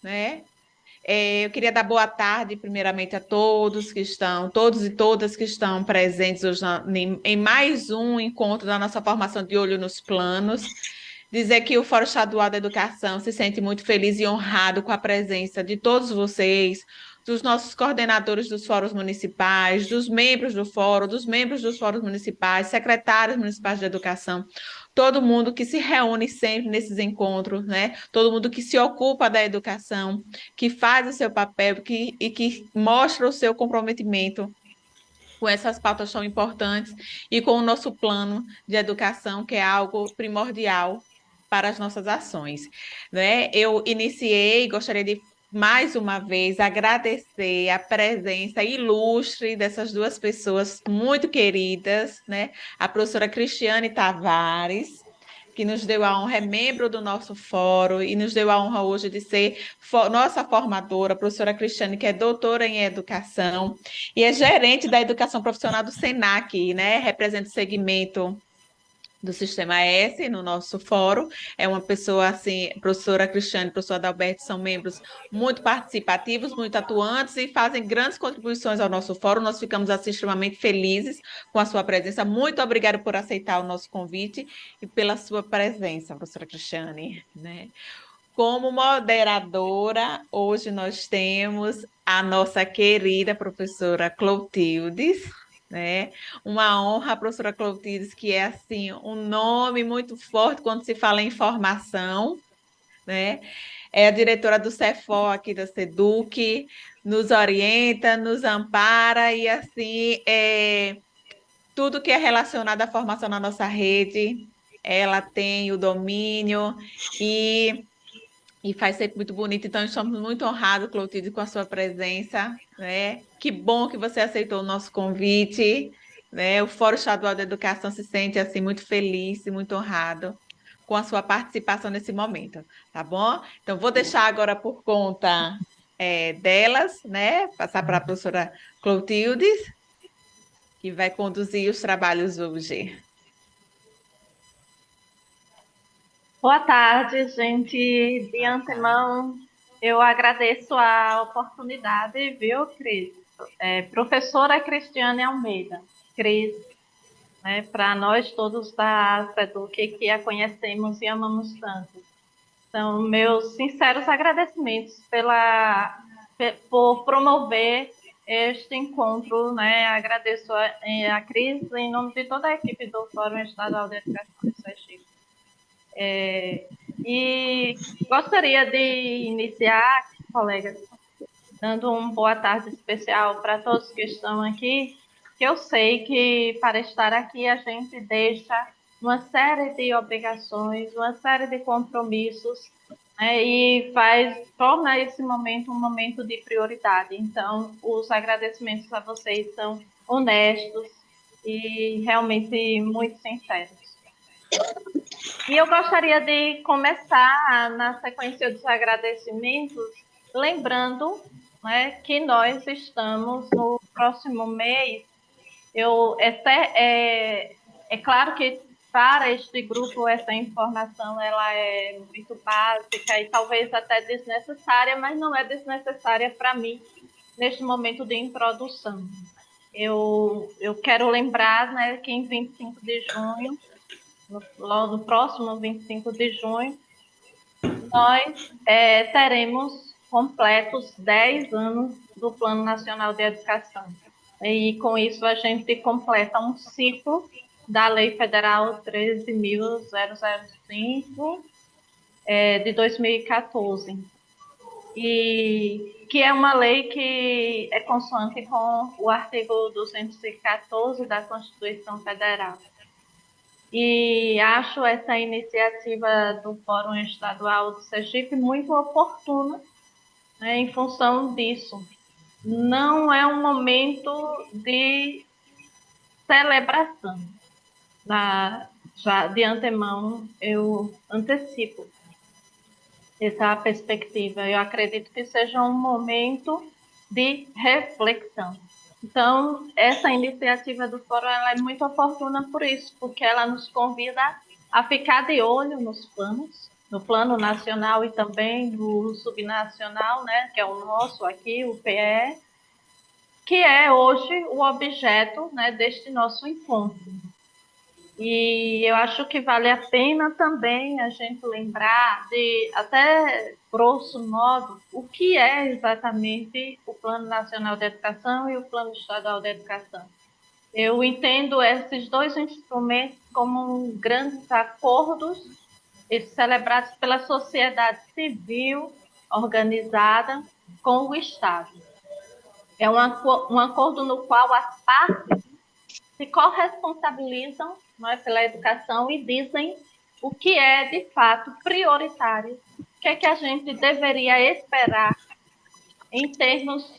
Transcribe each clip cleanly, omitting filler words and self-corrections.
né? Eu queria dar boa tarde, primeiramente, a todos que estão, todos e todas que estão presentes hoje em mais um encontro da nossa formação de Olho nos Planos. Dizer que o Fórum Estadual da Educação se sente muito feliz e honrado com a presença de todos vocês, dos nossos coordenadores dos fóruns municipais, dos membros do fórum, dos membros dos fóruns municipais, secretários municipais de educação, todo mundo que se reúne sempre nesses encontros, né? Todo mundo que se ocupa da educação, que faz o seu papel e que mostra o seu comprometimento com essas pautas tão importantes e com o nosso plano de educação, que é algo primordial para as nossas ações, né? Eu iniciei, gostaria de mais uma vez agradecer a presença ilustre dessas duas pessoas muito queridas, né? A professora Cristiane Tavares, que nos deu a honra, é membro do nosso fórum e nos deu a honra hoje de ser nossa formadora, a professora Cristiane, que é doutora em educação e é gerente da educação profissional do SENAC, né? Representa o segmento do Sistema S no nosso fórum. É uma pessoa assim, professora Cristiane, professora Adalberto, são membros muito participativos, muito atuantes e fazem grandes contribuições ao nosso fórum. Nós ficamos assim extremamente felizes com a sua presença. Muito obrigada por aceitar o nosso convite e pela sua presença, professora Cristiane, né? Como moderadora, hoje nós temos a nossa querida professora Clotildes, né? Uma honra, a professora Clotildes, que é assim um nome muito forte quando se fala em formação, né? É a diretora do Cefo aqui da Seduc, nos orienta, nos ampara e assim tudo que é relacionado à formação na nossa rede, ela tem o domínio e faz sempre muito bonito. Então, estamos muito honrados, Clotilde, com a sua presença, né? Que bom que você aceitou o nosso convite, né? O Fórum Estadual da Educação se sente assim muito feliz e muito honrado com a sua participação nesse momento, tá bom? Então, vou deixar agora por conta delas, né? Passar para a professora Clotilde, que vai conduzir os trabalhos hoje. Boa tarde, gente. De antemão, eu agradeço a oportunidade, viu, Cris? Professora Cristiane Almeida, Cris, né, para nós todos da SEDUC que a conhecemos e amamos tanto. Então, meus sinceros agradecimentos por promover este encontro, né? Agradeço a Cris em nome de toda a equipe do Fórum Estadual de Educação de Sergipe. E gostaria de iniciar, colegas, dando uma boa tarde especial para todos que estão aqui, que eu sei que para estar aqui a gente deixa uma série de obrigações, uma série de compromissos, né, e torna esse momento um momento de prioridade. Então, os agradecimentos a vocês são honestos e realmente muito sinceros. E eu gostaria de começar na sequência dos agradecimentos, lembrando, né, que nós estamos no próximo mês. É claro que para este grupo essa informação ela é muito básica e talvez até desnecessária, mas não é desnecessária para mim neste momento de introdução. Eu quero lembrar, né, que em 25 de junho no próximo 25 de junho, nós teremos completos 10 anos do Plano Nacional de Educação. E com isso a gente completa um ciclo da Lei Federal 13.005 de 2014. E que é uma lei que é consoante com o artigo 214 da Constituição Federal. E acho essa iniciativa do Fórum Estadual do Sergipe muito oportuna, né, em função disso. Não é um momento de celebração. Já de antemão, eu antecipo essa perspectiva. Eu acredito que seja um momento de reflexão. Então, essa iniciativa do Fórum ela é muito oportuna por isso, porque ela nos convida a ficar de olho nos planos, no plano nacional e também no subnacional, né, que é o nosso aqui, o PE, que é hoje o objeto, né, deste nosso encontro. E eu acho que vale a pena também a gente lembrar de, até grosso modo, o que é exatamente o Plano Nacional de Educação e o Plano Estadual de Educação. Eu entendo esses dois instrumentos como grandes acordos celebrados pela sociedade civil organizada com o Estado. É um acordo no qual as partes se corresponsabilizam, não é, pela educação e dizem o que é, de fato, prioritário, o que é que a gente deveria esperar em termos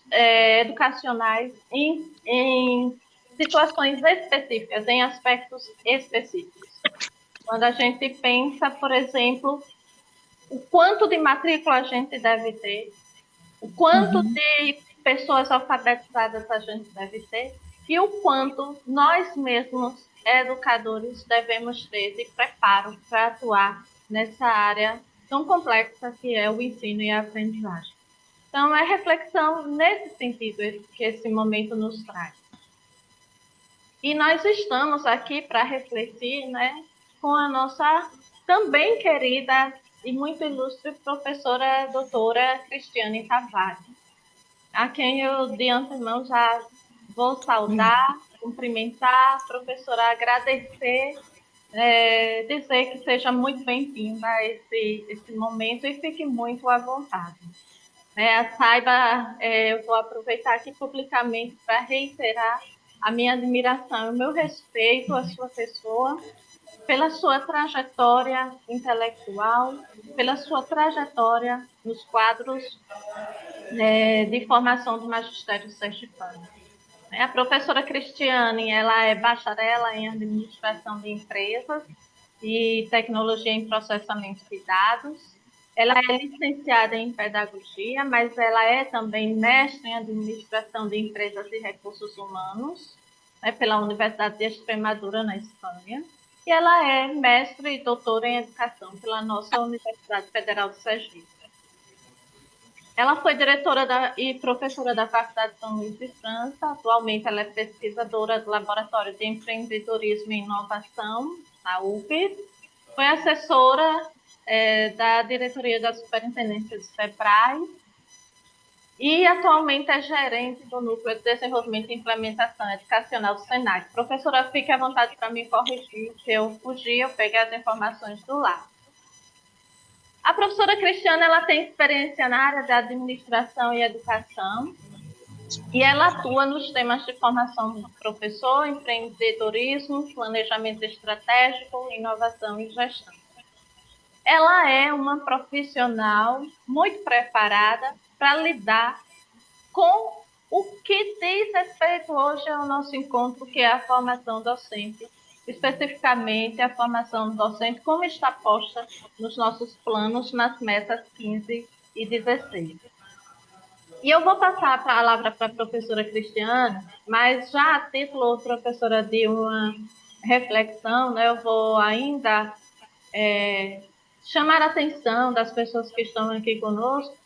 educacionais, em situações específicas, em aspectos específicos. Quando a gente pensa, por exemplo, o quanto de matrícula a gente deve ter, o quanto de pessoas alfabetizadas a gente deve ter e o quanto nós mesmos, educadores, devemos ter de preparo para atuar nessa área tão complexa que é o ensino e a aprendizagem. Então, é reflexão nesse sentido que esse momento nos traz. E nós estamos aqui para refletir, né, com a nossa também querida e muito ilustre professora doutora Cristiane Tavares, a quem eu de antemão já vou saudar, cumprimentar, professora, agradecer, dizer que seja muito bem-vinda a esse momento e fique muito à vontade. Saiba, eu vou aproveitar aqui publicamente para reiterar a minha admiração e o meu respeito à sua pessoa, pela sua trajetória intelectual, pela sua trajetória nos quadros de formação do magistério sergipano. A professora Cristiane, ela é bacharela em administração de empresas e tecnologia em processamento de dados. Ela é licenciada em pedagogia, mas ela é também mestre em administração de empresas e recursos humanos, né, pela Universidade de Extremadura, na Espanha. E ela é mestre e doutora em educação pela nossa Universidade Federal do Sergipe. Ela foi diretora e professora da Faculdade de São Luís de França. Atualmente, ela é pesquisadora do Laboratório de Empreendedorismo e Inovação, na UFES. Foi assessora da diretoria da Superintendência do SEBRAE e atualmente é gerente do Núcleo de Desenvolvimento e Implementação Educacional do SENAC. Professora, fique à vontade para me corrigir, se eu fugir, eu peguei as informações do lado. A professora Cristiane, ela tem experiência na área de administração e educação e ela atua nos temas de formação do professor, empreendedorismo, planejamento estratégico, inovação e gestão. Ela é uma profissional muito preparada para lidar com o que diz respeito hoje ao nosso encontro, que é a formação docente, especificamente a formação docente, como está posta nos nossos planos, nas metas 15 e 16. E eu vou passar a palavra para a professora Cristiane, mas já a título, professora, de uma reflexão, né, eu vou ainda chamar a atenção das pessoas que estão aqui conosco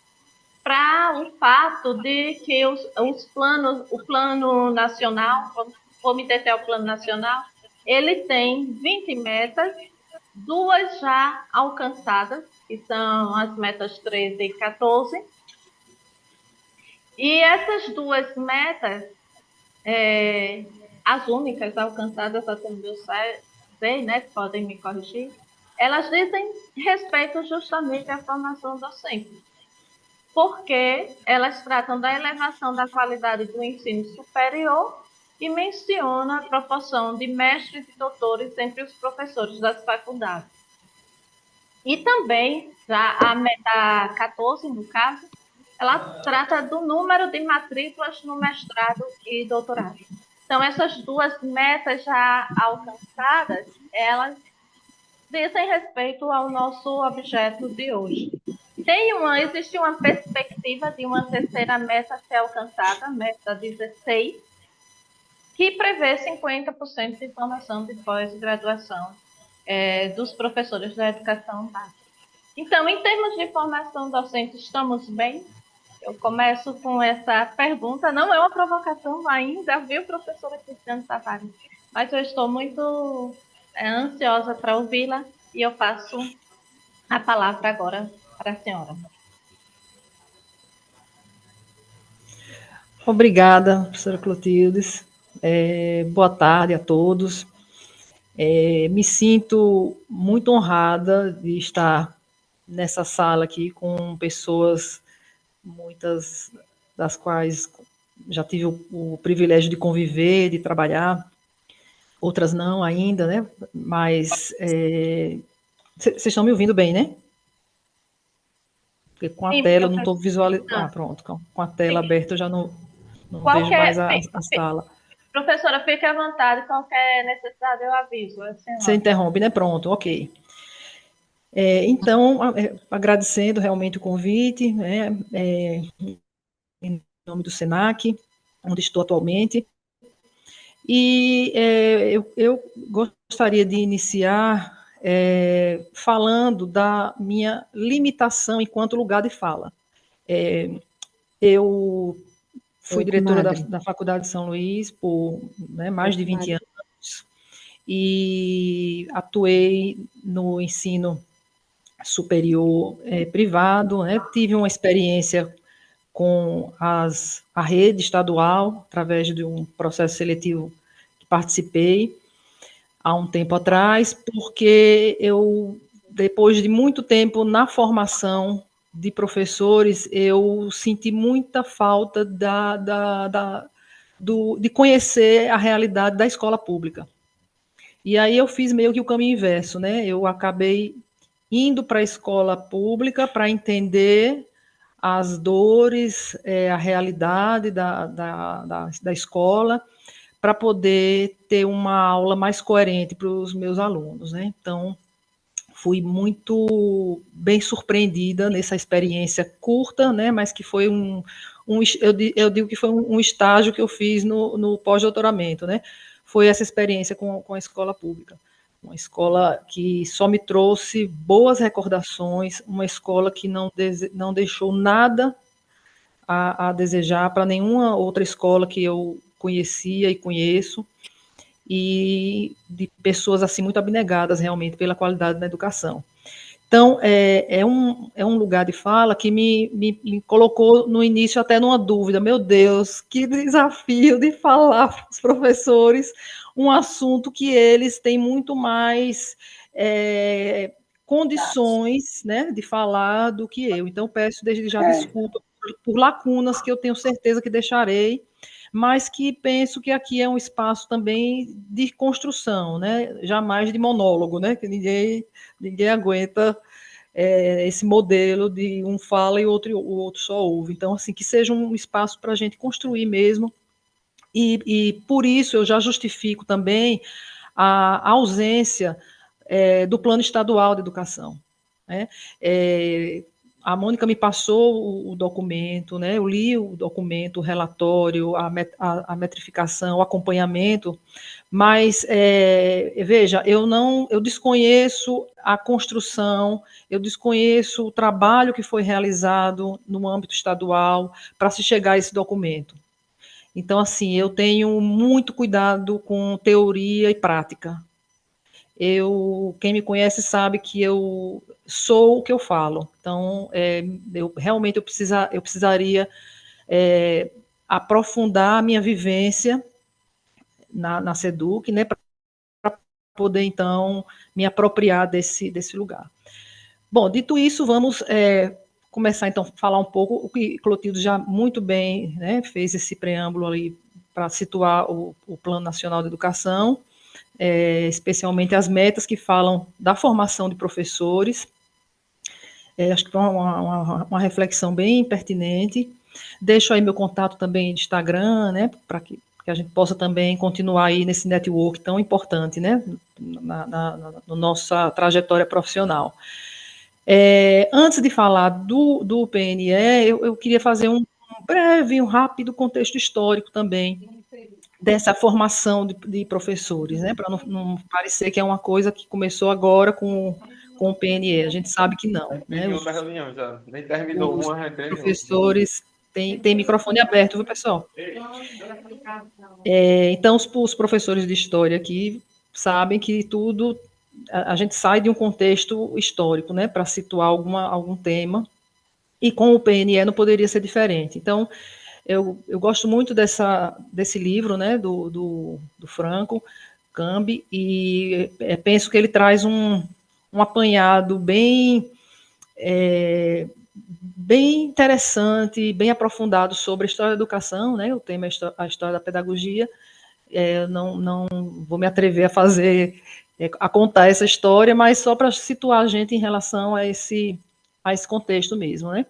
para o fato de que os planos, o plano nacional, vou me deter ao plano nacional, ele tem 20 metas, duas já alcançadas, que são as metas 13 e 14. E essas duas metas, as únicas alcançadas até onde eu sei, né, podem me corrigir, elas dizem respeito justamente à formação docente, porque elas tratam da elevação da qualidade do ensino superior e menciona a proporção de mestres e doutores entre os professores das faculdades. E também, já a meta 14, no caso, ela trata do número de matrículas no mestrado e doutorado. Então, essas duas metas já alcançadas, elas dizem respeito ao nosso objeto de hoje. Existe uma perspectiva de uma terceira meta ser alcançada, meta 16, que prevê 50% de formação de pós-graduação dos professores da educação básica. Então, em termos de formação docente, estamos bem? Eu começo com essa pergunta, não é uma provocação ainda, viu, professora Cristiane Tavares? Mas eu estou muito ansiosa para ouvi-la e eu passo a palavra agora para a senhora. Obrigada, professora Clotildes. Boa tarde a todos. Me sinto muito honrada de estar nessa sala aqui com pessoas, muitas das quais já tive o privilégio de conviver, de trabalhar, outras não ainda, né? Mas vocês estão me ouvindo bem, né? Porque com a Sim, tela eu não estou professora. visualizando. Ah, pronto, com a tela aberta eu já não vejo mais Qualquer, a sala. professora, fique à vontade, qualquer necessidade eu aviso a Você senhora. interrompe, né? Pronto, ok. Então, agradecendo realmente o convite, né, em nome do SENAC, onde estou atualmente, e eu gostaria de iniciar falando da minha limitação enquanto lugar de fala. Eu fui diretora da Faculdade de São Luís por mais de 20 anos e atuei no ensino superior privado, né? Tive uma experiência com a rede estadual, através de um processo seletivo que participei há um tempo atrás, porque eu, depois de muito tempo na formação de professores, eu senti muita falta de conhecer a realidade da escola pública. E aí eu fiz meio que o caminho inverso, né? Eu acabei indo para a escola pública para entender as dores, a realidade da escola, para poder ter uma aula mais coerente para os meus alunos, né? Então, fui muito bem surpreendida nessa experiência curta, né? Mas que foi eu digo que foi um estágio que eu fiz no pós-doutoramento, né? Foi essa experiência com a escola pública. Uma escola que só me trouxe boas recordações, uma escola que não deixou nada a desejar para nenhuma outra escola que eu conhecia e conheço, e de pessoas assim muito abnegadas realmente pela qualidade da educação. Então, é um lugar de fala que me colocou no início até numa dúvida. Meu Deus, que desafio de falar para os professores um assunto que eles têm muito mais condições, né, de falar do que eu. Então, peço desde já desculpa por lacunas que eu tenho certeza que deixarei, mas que penso que aqui é um espaço também de construção, né? Jamais de monólogo, né? Que ninguém aguenta esse modelo de um fala e o outro só ouve. Então, assim, que seja um espaço para a gente construir mesmo, e por isso eu já justifico também a ausência do plano estadual de educação, né? A Mônica me passou o documento, né? Eu li o documento, o relatório, a metrificação, o acompanhamento, mas veja, eu desconheço a construção, eu desconheço o trabalho que foi realizado no âmbito estadual para se chegar a esse documento. Então, assim, eu tenho muito cuidado com teoria e prática. Quem me conhece sabe que eu sou o que eu falo. Então, realmente eu precisaria aprofundar a minha vivência na SEDUC, né, para poder, então, me apropriar desse lugar. Bom, dito isso, vamos começar, então, a falar um pouco, o que Clotilde já muito bem, né, fez esse preâmbulo ali para situar o Plano Nacional de Educação, especialmente as metas que falam da formação de professores. Acho que foi uma reflexão bem pertinente. Deixo aí meu contato também de Instagram, né, para que a gente possa também continuar aí nesse network tão importante, né, na nossa trajetória profissional. Antes de falar do PNE, eu queria fazer um breve, um rápido contexto histórico também dessa formação de professores, né, para não parecer que é uma coisa que começou agora com com o PNE. A gente sabe que não, né? Em outra reunião já. Nem terminou Os uma, já entrei em outra. professores têm microfone aberto, viu, pessoal? Então, os professores de história aqui sabem que tudo, a gente sai de um contexto histórico, né, para situar algum tema, e com o PNE não poderia ser diferente. Então, eu gosto muito desse livro, né, do Franco Cambi, e penso que ele traz um apanhado bem interessante, bem aprofundado sobre a história da educação, né, o tema é a história da pedagogia. Não vou me atrever a contar essa história, mas só para situar a gente em relação a esse contexto mesmo, né?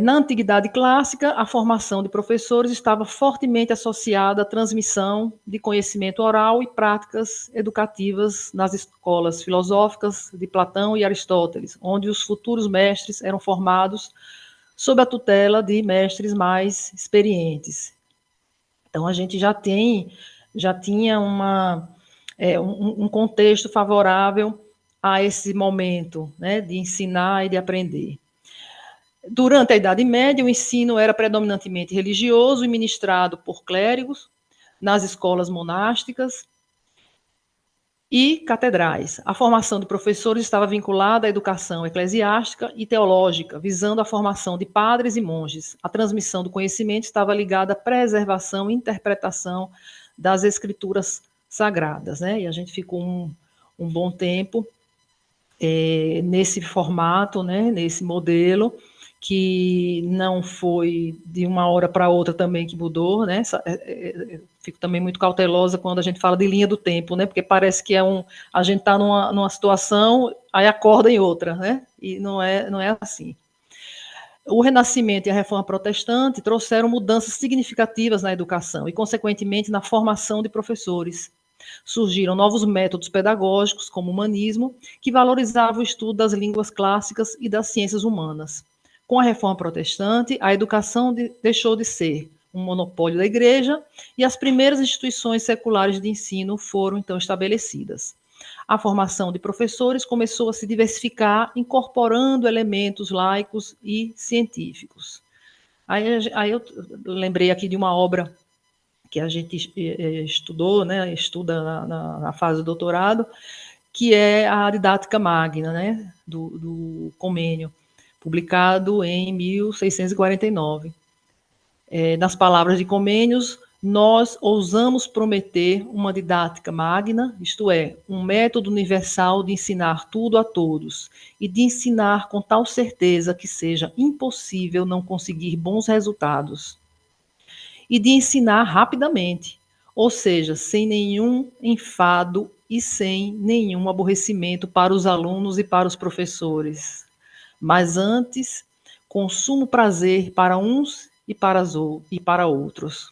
Na Antiguidade Clássica, a formação de professores estava fortemente associada à transmissão de conhecimento oral e práticas educativas nas escolas filosóficas de Platão e Aristóteles, onde os futuros mestres eram formados sob a tutela de mestres mais experientes. Então, a gente já tinha um contexto favorável a esse momento, né, de ensinar e de aprender. Durante a Idade Média, o ensino era predominantemente religioso e ministrado por clérigos nas escolas monásticas e catedrais. A formação de professores estava vinculada à educação eclesiástica e teológica, visando a formação de padres e monges. A transmissão do conhecimento estava ligada à preservação e interpretação das escrituras sagradas, né? E a gente ficou um bom tempo nesse formato, né? Nesse modelo, que não foi de uma hora para outra também que mudou, né? Fico também muito cautelosa quando a gente fala de linha do tempo, né? Porque parece que a gente está numa situação, aí acorda em outra, né? E não é assim. O Renascimento e a Reforma Protestante trouxeram mudanças significativas na educação e, consequentemente, na formação de professores. Surgiram novos métodos pedagógicos, como o humanismo, que valorizavam o estudo das línguas clássicas e das ciências humanas. Com a Reforma Protestante, a educação deixou de ser um monopólio da Igreja e as primeiras instituições seculares de ensino foram, então, estabelecidas. A formação de professores começou a se diversificar, incorporando elementos laicos e científicos. Aí eu lembrei aqui de uma obra que a gente estudou, né, estuda na fase do doutorado, que é a Didática Magna, né, do Comênio, publicado em 1649. Nas palavras de Comênios, nós ousamos prometer uma didática magna, isto é, um método universal de ensinar tudo a todos e de ensinar com tal certeza que seja impossível não conseguir bons resultados. E de ensinar rapidamente, ou seja, sem nenhum enfado e sem nenhum aborrecimento para os alunos e para os professores. Mas antes, com sumo prazer para uns e para outros.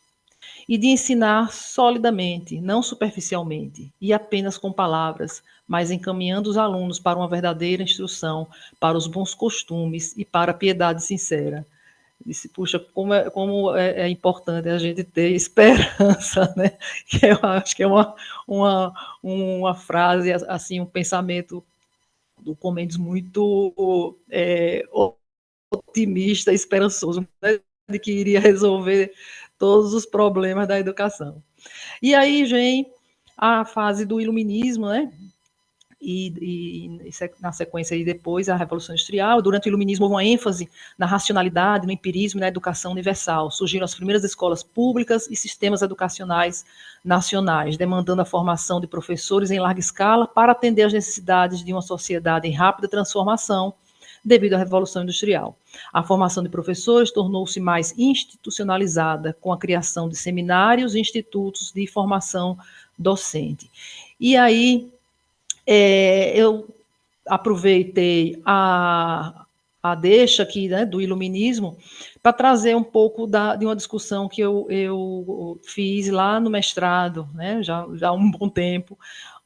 E de ensinar solidamente, não superficialmente, e apenas com palavras, mas encaminhando os alunos para uma verdadeira instrução, para os bons costumes e para a piedade sincera. Disse, puxa, como é importante a gente ter esperança, né? Que eu acho que é uma frase, assim, um pensamento do Comênios muito otimista, esperançoso, né? De que iria resolver todos os problemas da educação. E aí vem a fase do iluminismo, né? E na sequência aí depois a Revolução Industrial. Durante o Iluminismo houve uma ênfase na racionalidade, no empirismo e na educação universal. Surgiram as primeiras escolas públicas e sistemas educacionais nacionais, demandando a formação de professores em larga escala para atender às necessidades de uma sociedade em rápida transformação devido à Revolução Industrial. A formação de professores tornou-se mais institucionalizada com a criação de seminários e institutos de formação docente. E aí eu aproveitei a deixa aqui, né, do iluminismo para trazer um pouco de uma discussão que eu fiz lá no mestrado, né, já há um bom tempo,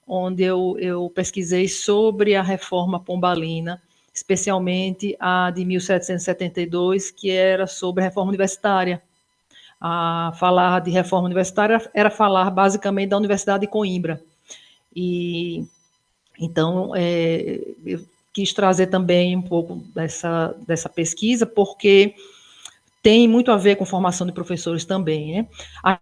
onde eu pesquisei sobre a reforma pombalina, especialmente a de 1772, que era sobre a reforma universitária. Falar de reforma universitária era falar basicamente da Universidade de Coimbra. E Então, eu quis trazer também um pouco dessa pesquisa, porque tem muito a ver com formação de professores também, né? A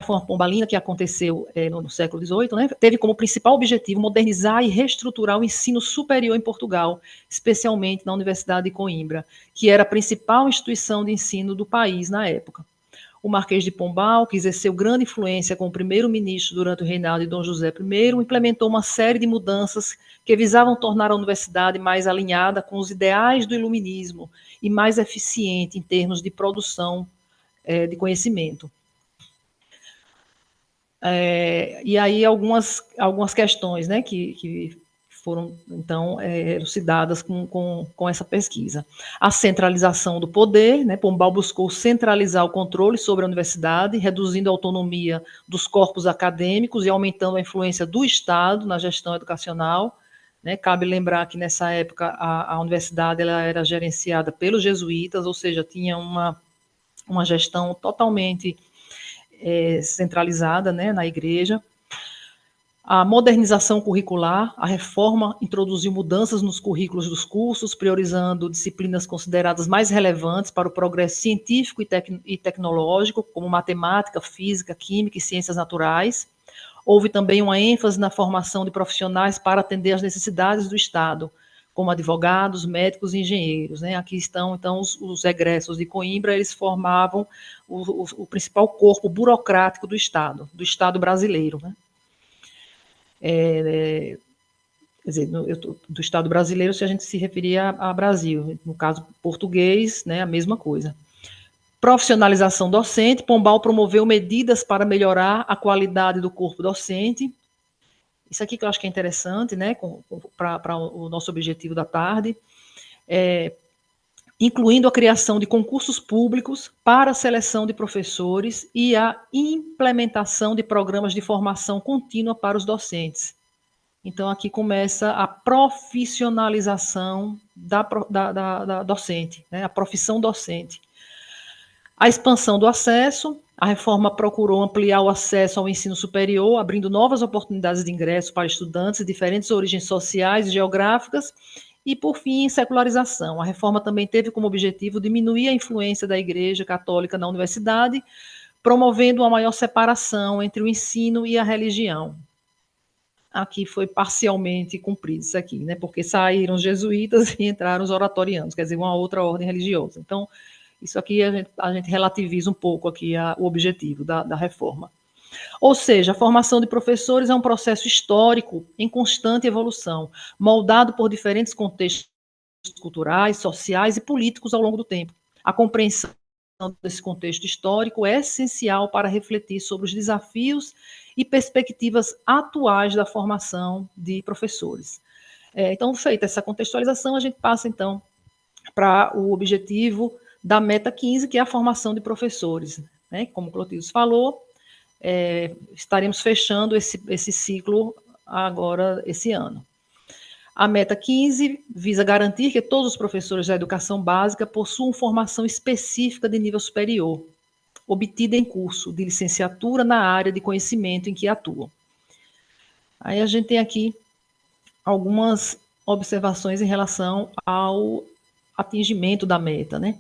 reforma pombalina, que aconteceu no século XVIII, né, teve como principal objetivo modernizar e reestruturar o ensino superior em Portugal, especialmente na Universidade de Coimbra, que era a principal instituição de ensino do país na época. O Marquês de Pombal, que exerceu grande influência como primeiro-ministro durante o reinado de Dom José I, implementou uma série de mudanças que visavam tornar a universidade mais alinhada com os ideais do iluminismo e mais eficiente em termos de produção de conhecimento. E aí algumas questões, né, que foram, então, elucidadas com essa pesquisa. A centralização do poder, né, Pombal buscou centralizar o controle sobre a universidade, reduzindo a autonomia dos corpos acadêmicos e aumentando a influência do Estado na gestão educacional, né. Cabe lembrar que, nessa época, a universidade ela era gerenciada pelos jesuítas, ou seja, tinha uma gestão totalmente centralizada, né, na igreja. A modernização curricular, a reforma introduziu mudanças nos currículos dos cursos, priorizando disciplinas consideradas mais relevantes para o progresso científico e tecnológico, como matemática, física, química e ciências naturais. Houve também uma ênfase na formação de profissionais para atender às necessidades do Estado, como advogados, médicos e engenheiros, né? Aqui estão, então, os egressos de Coimbra, eles formavam o principal corpo burocrático do Estado brasileiro, né? Quer dizer, do Estado brasileiro, se a gente se referia a Brasil, no caso português, né, a mesma coisa. Profissionalização docente, Pombal promoveu medidas para melhorar a qualidade do corpo docente. Isso aqui que eu acho que é interessante, né, para o nosso objetivo da tarde, incluindo a criação de concursos públicos para a seleção de professores e a implementação de programas de formação contínua para os docentes. Então, aqui começa a profissionalização da docente, né, a profissão docente. A expansão do acesso, a reforma procurou ampliar o acesso ao ensino superior, abrindo novas oportunidades de ingresso para estudantes de diferentes origens sociais e geográficas. E, por fim, secularização. A reforma também teve como objetivo diminuir a influência da Igreja Católica na universidade, promovendo uma maior separação entre o ensino e a religião. Aqui foi parcialmente cumprido isso aqui, né? Porque saíram os jesuítas e entraram os oratorianos, quer dizer, uma outra ordem religiosa. Então, isso aqui a gente relativiza um pouco aqui o objetivo da reforma. Ou seja, a formação de professores é um processo histórico em constante evolução, moldado por diferentes contextos culturais, sociais e políticos ao longo do tempo. A compreensão desse contexto histórico é essencial para refletir sobre os desafios e perspectivas atuais da formação de professores. Então, feita essa contextualização, a gente passa, então, para o objetivo da meta 15, que é a formação de professores, né? Como o Clotilde falou, estaremos fechando esse ciclo agora, esse ano. A meta 15 visa garantir que todos os professores da educação básica possuam formação específica de nível superior, obtida em curso de licenciatura na área de conhecimento em que atuam. Aí a gente tem aqui algumas observações em relação ao atingimento da meta, né?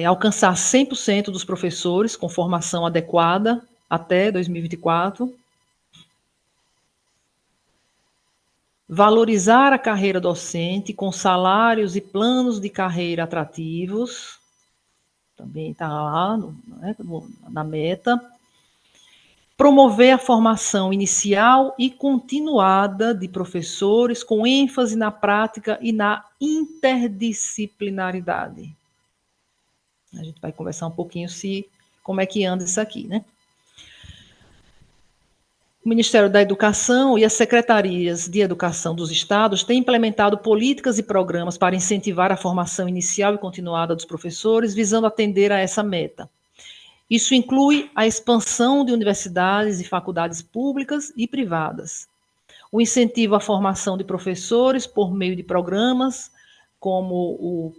Alcançar 100% dos professores com formação adequada até 2024. Valorizar a carreira docente com salários e planos de carreira atrativos. Também está lá na meta. Promover a formação inicial e continuada de professores com ênfase na prática e na interdisciplinaridade. A gente vai conversar um pouquinho como é que anda isso aqui, né? O Ministério da Educação e as secretarias de educação dos estados têm implementado políticas e programas para incentivar a formação inicial e continuada dos professores, visando atender a essa meta. Isso inclui a expansão de universidades e faculdades públicas e privadas, o incentivo à formação de professores por meio de programas como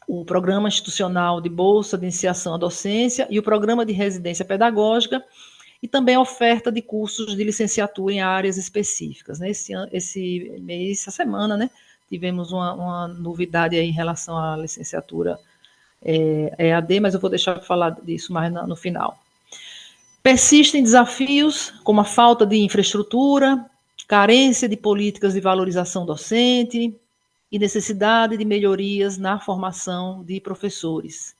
o Programa Institucional de Bolsa de Iniciação à Docência e o Programa de Residência Pedagógica, e também a oferta de cursos de licenciatura em áreas específicas, né? Essa semana, né, tivemos uma novidade aí em relação à licenciatura EAD, mas eu vou deixar para falar disso mais no final. Persistem desafios como a falta de infraestrutura, carência de políticas de valorização docente e necessidade de melhorias na formação de professores.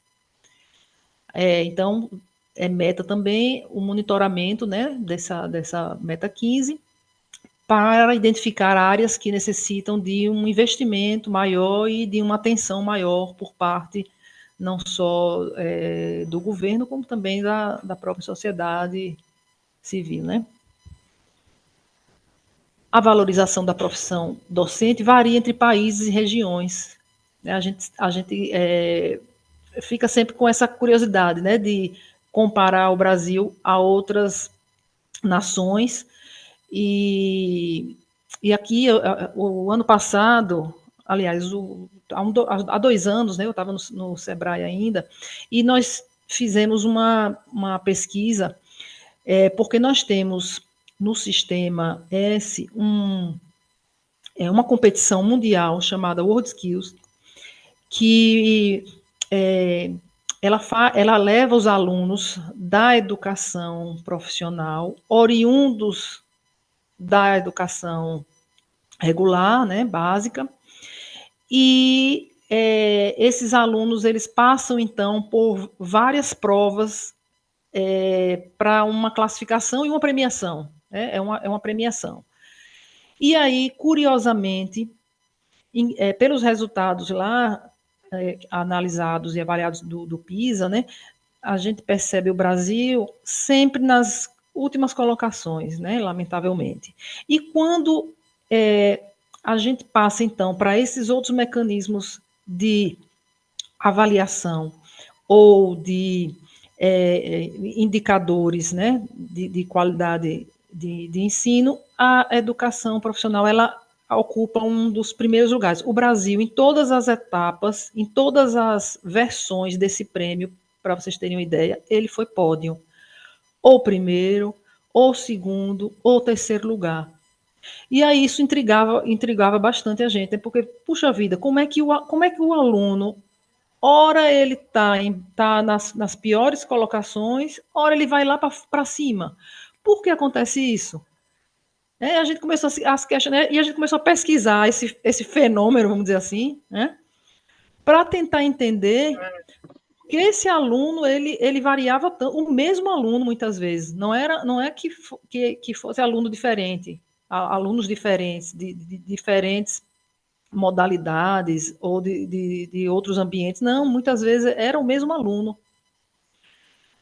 Então, é meta também o monitoramento, né, dessa meta 15, para identificar áreas que necessitam de um investimento maior e de uma atenção maior por parte não só do governo, como também da própria sociedade civil, né? A valorização da profissão docente varia entre países e regiões. Né? A gente fica sempre com essa curiosidade, né, de comparar o Brasil a outras nações. E aqui, o ano passado, aliás, há 2 anos, né, eu estava no Sebrae ainda, e nós fizemos uma pesquisa, porque nós temos no sistema S uma competição mundial chamada World Skills, que ela leva os alunos da educação profissional, oriundos da educação regular, né, básica, e esses alunos, eles passam, então, por várias provas para uma classificação e uma premiação, né, é uma premiação. E aí, curiosamente, pelos resultados lá, analisados e avaliados do PISA, né, a gente percebe o Brasil sempre nas últimas colocações, né, lamentavelmente. E quando a gente passa, então, para esses outros mecanismos de avaliação ou de indicadores, né, de qualidade de ensino, a educação profissional, ela ocupa um dos primeiros lugares. O Brasil, em todas as etapas, em todas as versões desse prêmio, para vocês terem uma ideia, ele foi pódio. Ou primeiro, ou segundo, ou terceiro lugar. E aí isso intrigava bastante a gente, porque, puxa vida, como é que o aluno, ora ele tá nas piores colocações, ora ele vai lá para cima. Por que acontece isso? A gente começou a se questionar, e a gente começou a pesquisar esse fenômeno, vamos dizer assim, né, para tentar entender que esse aluno, ele variava tanto, o mesmo aluno, muitas vezes, não é que fosse aluno diferente, alunos diferentes, de diferentes modalidades, ou de outros ambientes, não, muitas vezes era o mesmo aluno.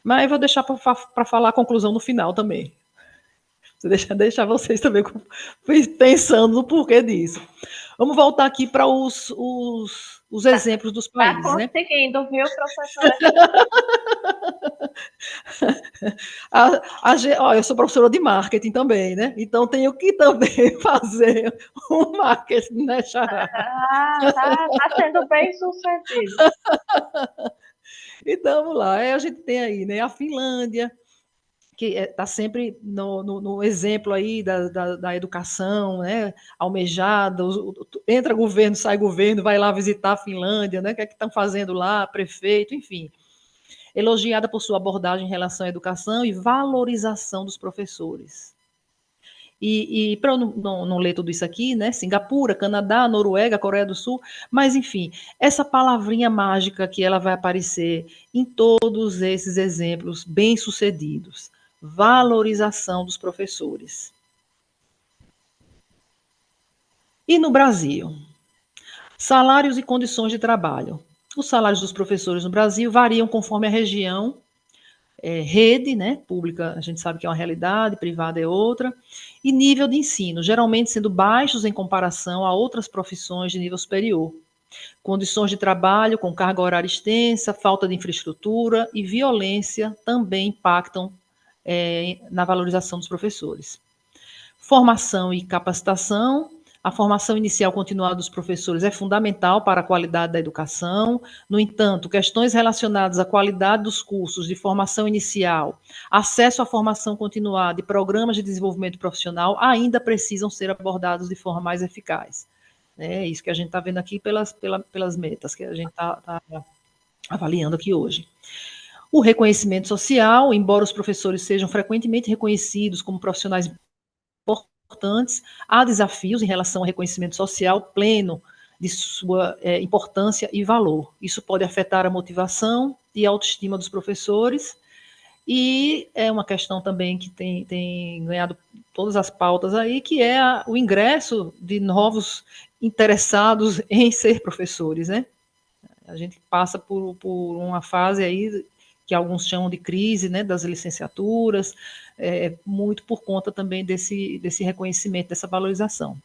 Mas eu vou deixar para falar a conclusão no final também. Deixar vocês também pensando no porquê disso. Vamos voltar aqui para os exemplos dos países. Está conseguindo, né? Viu, professora? Eu sou professora de marketing também, né? Então tenho que também fazer um marketing, né, Xará? Tá sendo bem sucedido. Então, vamos lá. A gente tem aí, né, a Finlândia, que está sempre no exemplo aí da educação, né, almejada, entra governo, sai governo, vai lá visitar a Finlândia, né, o que é que estão fazendo lá, prefeito, enfim. Elogiada por sua abordagem em relação à educação e valorização dos professores. E para eu não ler tudo isso aqui, né, Singapura, Canadá, Noruega, Coreia do Sul, mas enfim, essa palavrinha mágica que ela vai aparecer em todos esses exemplos bem-sucedidos. Valorização dos professores. E no Brasil? Salários e condições de trabalho. Os salários dos professores no Brasil variam conforme a região, rede, né, pública, a gente sabe que é uma realidade, privada é outra, e nível de ensino, geralmente sendo baixos em comparação a outras profissões de nível superior. Condições de trabalho com carga horária extensa, falta de infraestrutura e violência também impactam na valorização dos professores. Formação e capacitação. A formação inicial continuada dos professores é fundamental para a qualidade da educação. No entanto, questões relacionadas à qualidade dos cursos de formação inicial, acesso à formação continuada e programas de desenvolvimento profissional ainda precisam ser abordados de forma mais eficaz. É isso que a gente está vendo aqui pelas metas que a gente está avaliando aqui hoje. O reconhecimento social, embora os professores sejam frequentemente reconhecidos como profissionais importantes, há desafios em relação ao reconhecimento social pleno de sua importância e valor. Isso pode afetar a motivação e a autoestima dos professores, e é uma questão também que tem ganhado todas as pautas aí, que é o ingresso de novos interessados em ser professores, né? A gente passa por uma fase aí que alguns chamam de crise, né, das licenciaturas, muito por conta também desse reconhecimento, dessa valorização.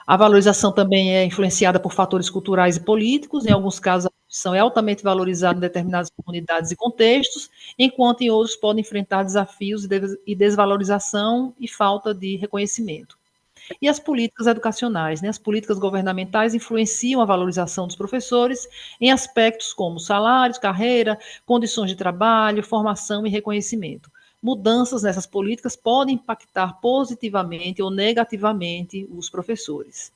A valorização também é influenciada por fatores culturais e políticos, em alguns casos a profissão é altamente valorizada em determinadas comunidades e contextos, enquanto em outros podem enfrentar desafios e desvalorização e falta de reconhecimento. E as políticas educacionais, né? As políticas governamentais influenciam a valorização dos professores em aspectos como salários, carreira, condições de trabalho, formação e reconhecimento. Mudanças nessas políticas podem impactar positivamente ou negativamente os professores.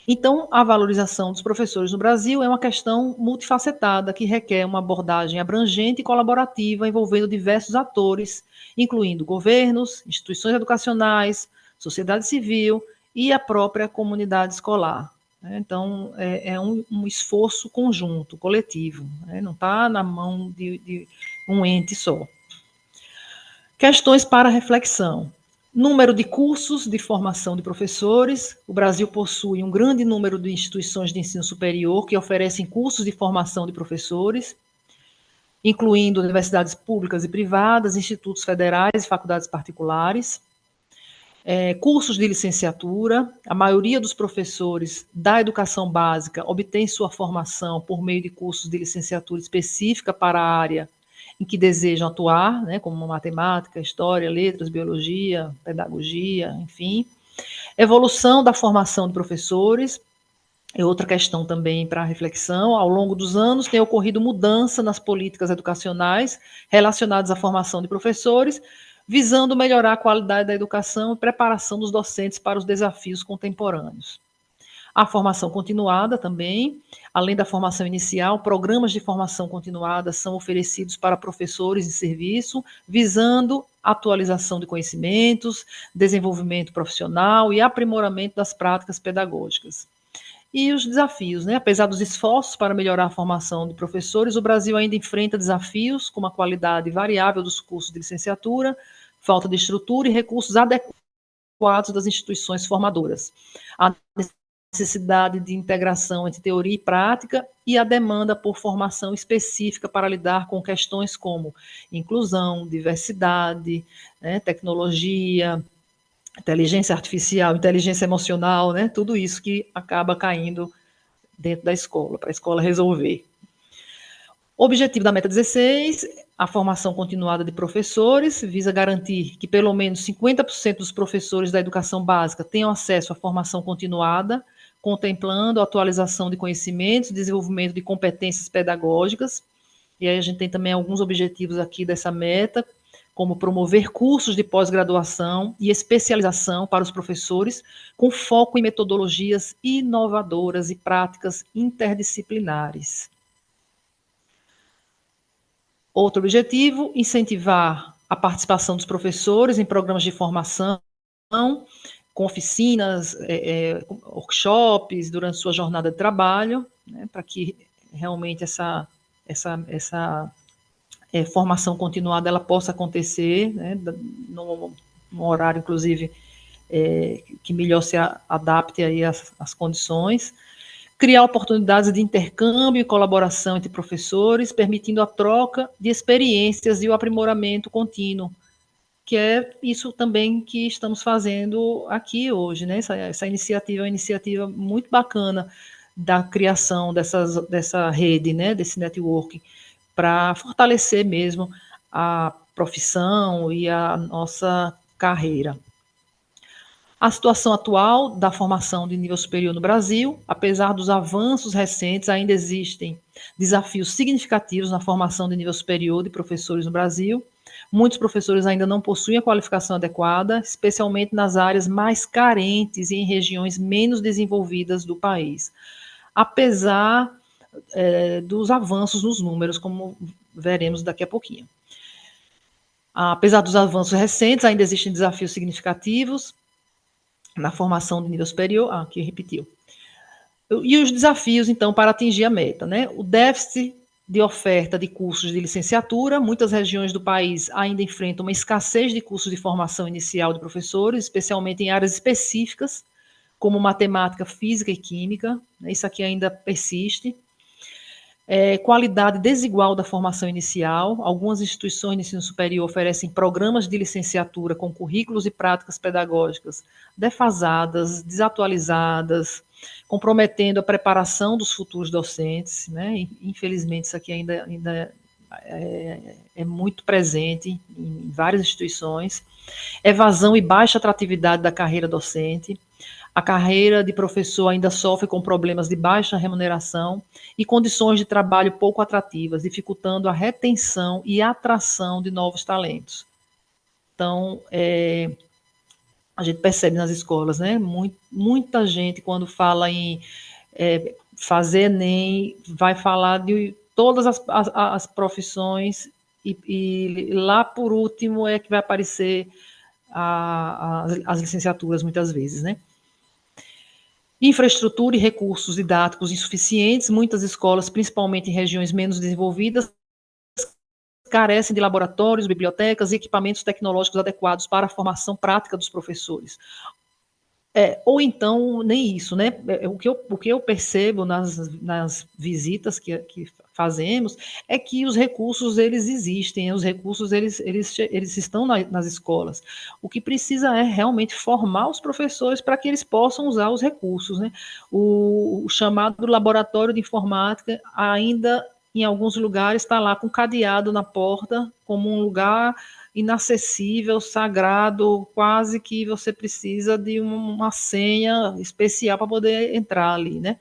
Então, a valorização dos professores no Brasil é uma questão multifacetada que requer uma abordagem abrangente e colaborativa envolvendo diversos atores, incluindo governos, instituições educacionais, sociedade civil e a própria comunidade escolar. Então, é um esforço conjunto, coletivo, não está na mão de um ente só. Questões para reflexão. Número de cursos de formação de professores. O Brasil possui um grande número de instituições de ensino superior que oferecem cursos de formação de professores, incluindo universidades públicas e privadas, institutos federais e faculdades particulares. Cursos de licenciatura. A maioria dos professores da educação básica obtém sua formação por meio de cursos de licenciatura específica para a área em que desejam atuar, né, como matemática, história, letras, biologia, pedagogia, enfim. Evolução da formação de professores é outra questão também para reflexão. Ao longo dos anos tem ocorrido mudança nas políticas educacionais relacionadas à formação de professores, visando melhorar a qualidade da educação e preparação dos docentes para os desafios contemporâneos. A formação continuada também, além da formação inicial, programas de formação continuada são oferecidos para professores de serviço, visando atualização de conhecimentos, desenvolvimento profissional e aprimoramento das práticas pedagógicas. E os desafios, né? Apesar dos esforços para melhorar a formação de professores, o Brasil ainda enfrenta desafios como a qualidade variável dos cursos de licenciatura, falta de estrutura e recursos adequados das instituições formadoras, a necessidade de integração entre teoria e prática e a demanda por formação específica para lidar com questões como inclusão, diversidade, né, tecnologia, inteligência artificial, inteligência emocional, né, tudo isso que acaba caindo dentro da escola, para a escola resolver. O objetivo da Meta 16, a formação continuada de professores, visa garantir que pelo menos 50% dos professores da educação básica tenham acesso à formação continuada, contemplando a atualização de conhecimentos, desenvolvimento de competências pedagógicas. E aí a gente tem também alguns objetivos aqui dessa meta, como promover cursos de pós-graduação e especialização para os professores, com foco em metodologias inovadoras e práticas interdisciplinares. Outro objetivo, incentivar a participação dos professores em programas de formação, com oficinas, workshops durante sua jornada de trabalho, né, para que realmente essa formação continuada ela possa acontecer, né, no horário, inclusive, que melhor se adapte aí às condições. Criar oportunidades de intercâmbio e colaboração entre professores, permitindo a troca de experiências e o aprimoramento contínuo, que é isso também que estamos fazendo aqui hoje, né? Essa iniciativa é uma iniciativa muito bacana da criação dessa rede, né? Desse networking, para fortalecer mesmo a profissão e a nossa carreira. A situação atual da formação de nível superior no Brasil, apesar dos avanços recentes, ainda existem desafios significativos na formação de nível superior de professores no Brasil. Muitos professores ainda não possuem a qualificação adequada, especialmente nas áreas mais carentes e em regiões menos desenvolvidas do país. Apesar dos avanços nos números, como veremos daqui a pouquinho. Apesar dos avanços recentes, ainda existem desafios significativos na formação de nível superior. Aqui repetiu. E os desafios, então, para atingir a meta, né? O déficit de oferta de cursos de licenciatura. Muitas regiões do país ainda enfrentam uma escassez de cursos de formação inicial de professores, especialmente em áreas específicas, como matemática, física e química. Isso aqui ainda persiste. Qualidade desigual da formação inicial. Algumas instituições de ensino superior oferecem programas de licenciatura com currículos e práticas pedagógicas defasadas, desatualizadas, comprometendo a preparação dos futuros docentes, né? Infelizmente, isso aqui ainda é muito presente em várias instituições. Evasão e baixa atratividade da carreira docente. A carreira de professor ainda sofre com problemas de baixa remuneração e condições de trabalho pouco atrativas, dificultando a retenção e atração de novos talentos. Então, a gente percebe nas escolas, né? Muita gente, quando fala em fazer Enem, vai falar de todas as profissões e lá, por último, é que vai aparecer as licenciaturas, muitas vezes, né? Infraestrutura e recursos didáticos insuficientes. Muitas escolas, principalmente em regiões menos desenvolvidas, carecem de laboratórios, bibliotecas e equipamentos tecnológicos adequados para a formação prática dos professores. Ou então, nem isso, né? O que eu percebo nas visitas que fazemos é que os recursos, eles existem, os recursos, eles estão nas escolas. O que precisa é realmente formar os professores para que eles possam usar os recursos, né? O chamado laboratório de informática ainda, em alguns lugares, está lá com cadeado na porta, como um lugar inacessível, sagrado, quase que você precisa de uma senha especial para poder entrar ali, né?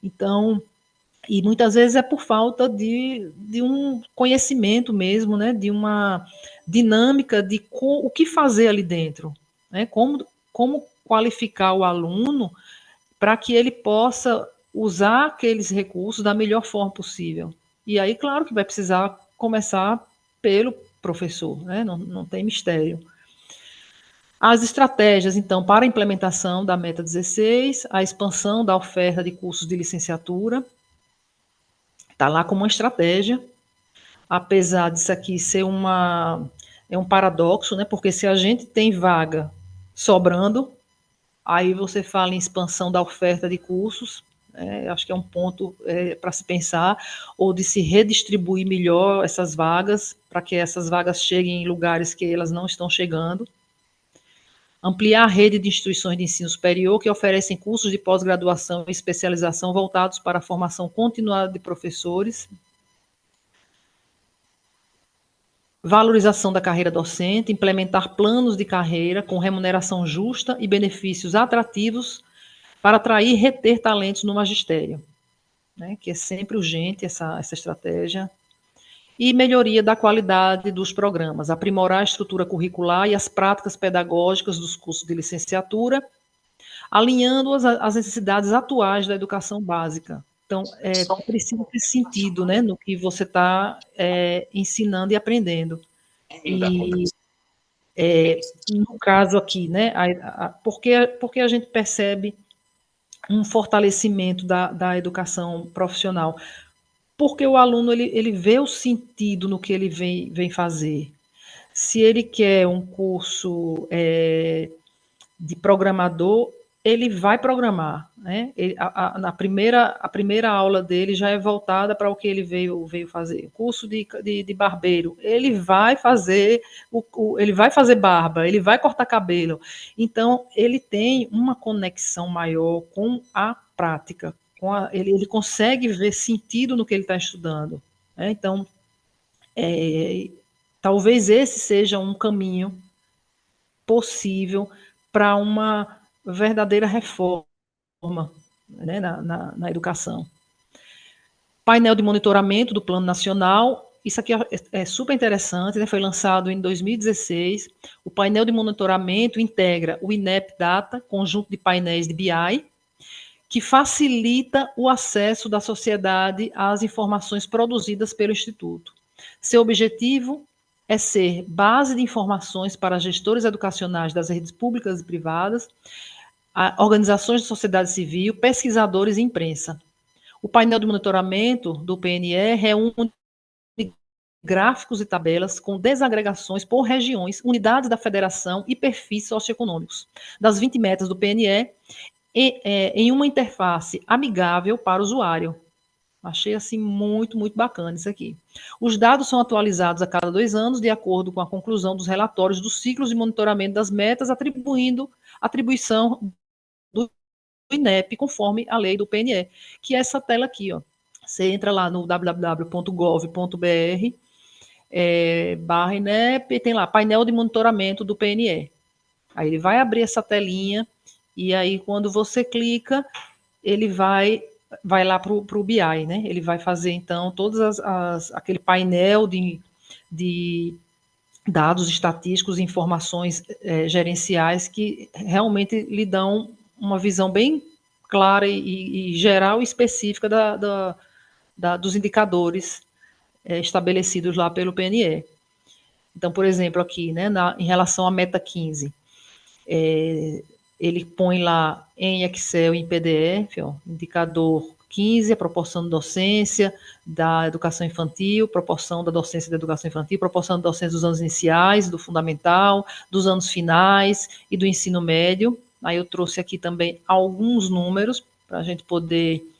Então, e muitas vezes é por falta de um conhecimento mesmo, né? De uma dinâmica de o que fazer ali dentro, né? Como qualificar o aluno para que ele possa usar aqueles recursos da melhor forma possível. E aí, claro que vai precisar começar pelo professor, né? Não tem mistério. As estratégias, então, para a implementação da meta 16, a expansão da oferta de cursos de licenciatura, está lá como uma estratégia, apesar disso aqui ser um paradoxo, né? Porque se a gente tem vaga sobrando, aí você fala em expansão da oferta de cursos, acho que é um ponto para se pensar, ou de se redistribuir melhor essas vagas, para que essas vagas cheguem em lugares que elas não estão chegando. Ampliar a rede de instituições de ensino superior que oferecem cursos de pós-graduação e especialização voltados para a formação continuada de professores. Valorização da carreira docente, implementar planos de carreira com remuneração justa e benefícios atrativos para atrair e reter talentos no magistério, né, que é sempre urgente essa estratégia. E melhoria da qualidade dos programas, aprimorar a estrutura curricular e as práticas pedagógicas dos cursos de licenciatura, alinhando-as às necessidades atuais da educação básica. Então, precisa ter sentido, né, no que você está ensinando e aprendendo. E, no caso aqui, né, porque a gente percebe um fortalecimento da educação profissional? Porque o aluno ele vê o sentido no que ele vem fazer. Se ele quer um curso de programador, ele vai programar, né? A primeira aula dele já é voltada para o que ele veio fazer. Curso de barbeiro, ele vai fazer ele vai fazer barba, ele vai cortar cabelo. Então, ele tem uma conexão maior com a prática. Ele consegue ver sentido no que ele está estudando, né? Então, talvez esse seja um caminho possível para uma verdadeira reforma, né, na educação. Painel de monitoramento do Plano Nacional, isso aqui é super interessante, né, foi lançado em 2016. O painel de monitoramento integra o INEP Data, conjunto de painéis de BI, que facilita o acesso da sociedade às informações produzidas pelo Instituto. Seu objetivo é ser base de informações para gestores educacionais das redes públicas e privadas, organizações de sociedade civil, pesquisadores e imprensa. O painel de monitoramento do PNE reúne gráficos e tabelas com desagregações por regiões, unidades da federação e perfis socioeconômicos das 20 metas do PNE em uma interface amigável para o usuário. Achei assim muito, muito bacana isso aqui. Os dados são atualizados a cada 2 anos, de acordo com a conclusão dos relatórios dos ciclos de monitoramento das metas, atribuição do INEP, conforme a lei do PNE, que é essa tela aqui, ó. Você entra lá no www.gov.br, /INEP, e tem lá, painel de monitoramento do PNE. Aí ele vai abrir essa telinha, e aí quando você clica, ele vai lá para o BI, né? Ele vai fazer, então, todas aquele painel de dados estatísticos, informações gerenciais que realmente lhe dão uma visão bem clara e geral e específica dos indicadores estabelecidos lá pelo PNE. Então, por exemplo, aqui, né, em relação à meta 15, ele põe lá em Excel e em PDF, ó, indicador 15, a proporção de docência da educação infantil, proporção da docência da educação infantil, proporção da docência dos anos iniciais, do fundamental, dos anos finais e do ensino médio. Aí eu trouxe aqui também alguns números para a gente poder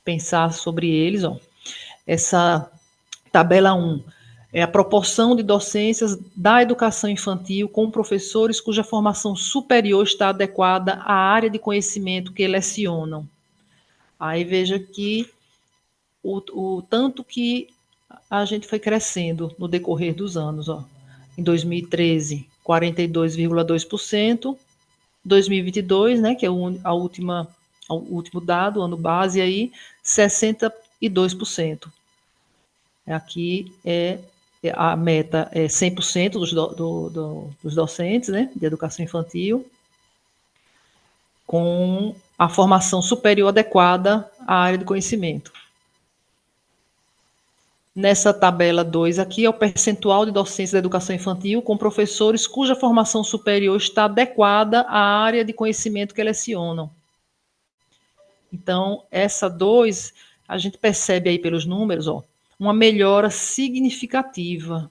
pensar sobre eles. Ó. Essa tabela 1 é a proporção de docências da educação infantil com professores cuja formação superior está adequada à área de conhecimento que lecionam. Aí veja que o tanto que a gente foi crescendo no decorrer dos anos. Ó. Em 2013, 42,2%. 2022, né, que é o último dado, ano base aí, 62%. Aqui a meta é 100% dos docentes, né, de educação infantil, com a formação superior adequada à área de conhecimento. Nessa tabela 2 aqui é o percentual de docência da educação infantil com professores cuja formação superior está adequada à área de conhecimento que lecionam. Então, essa 2, a gente percebe aí pelos números, ó, uma melhora significativa,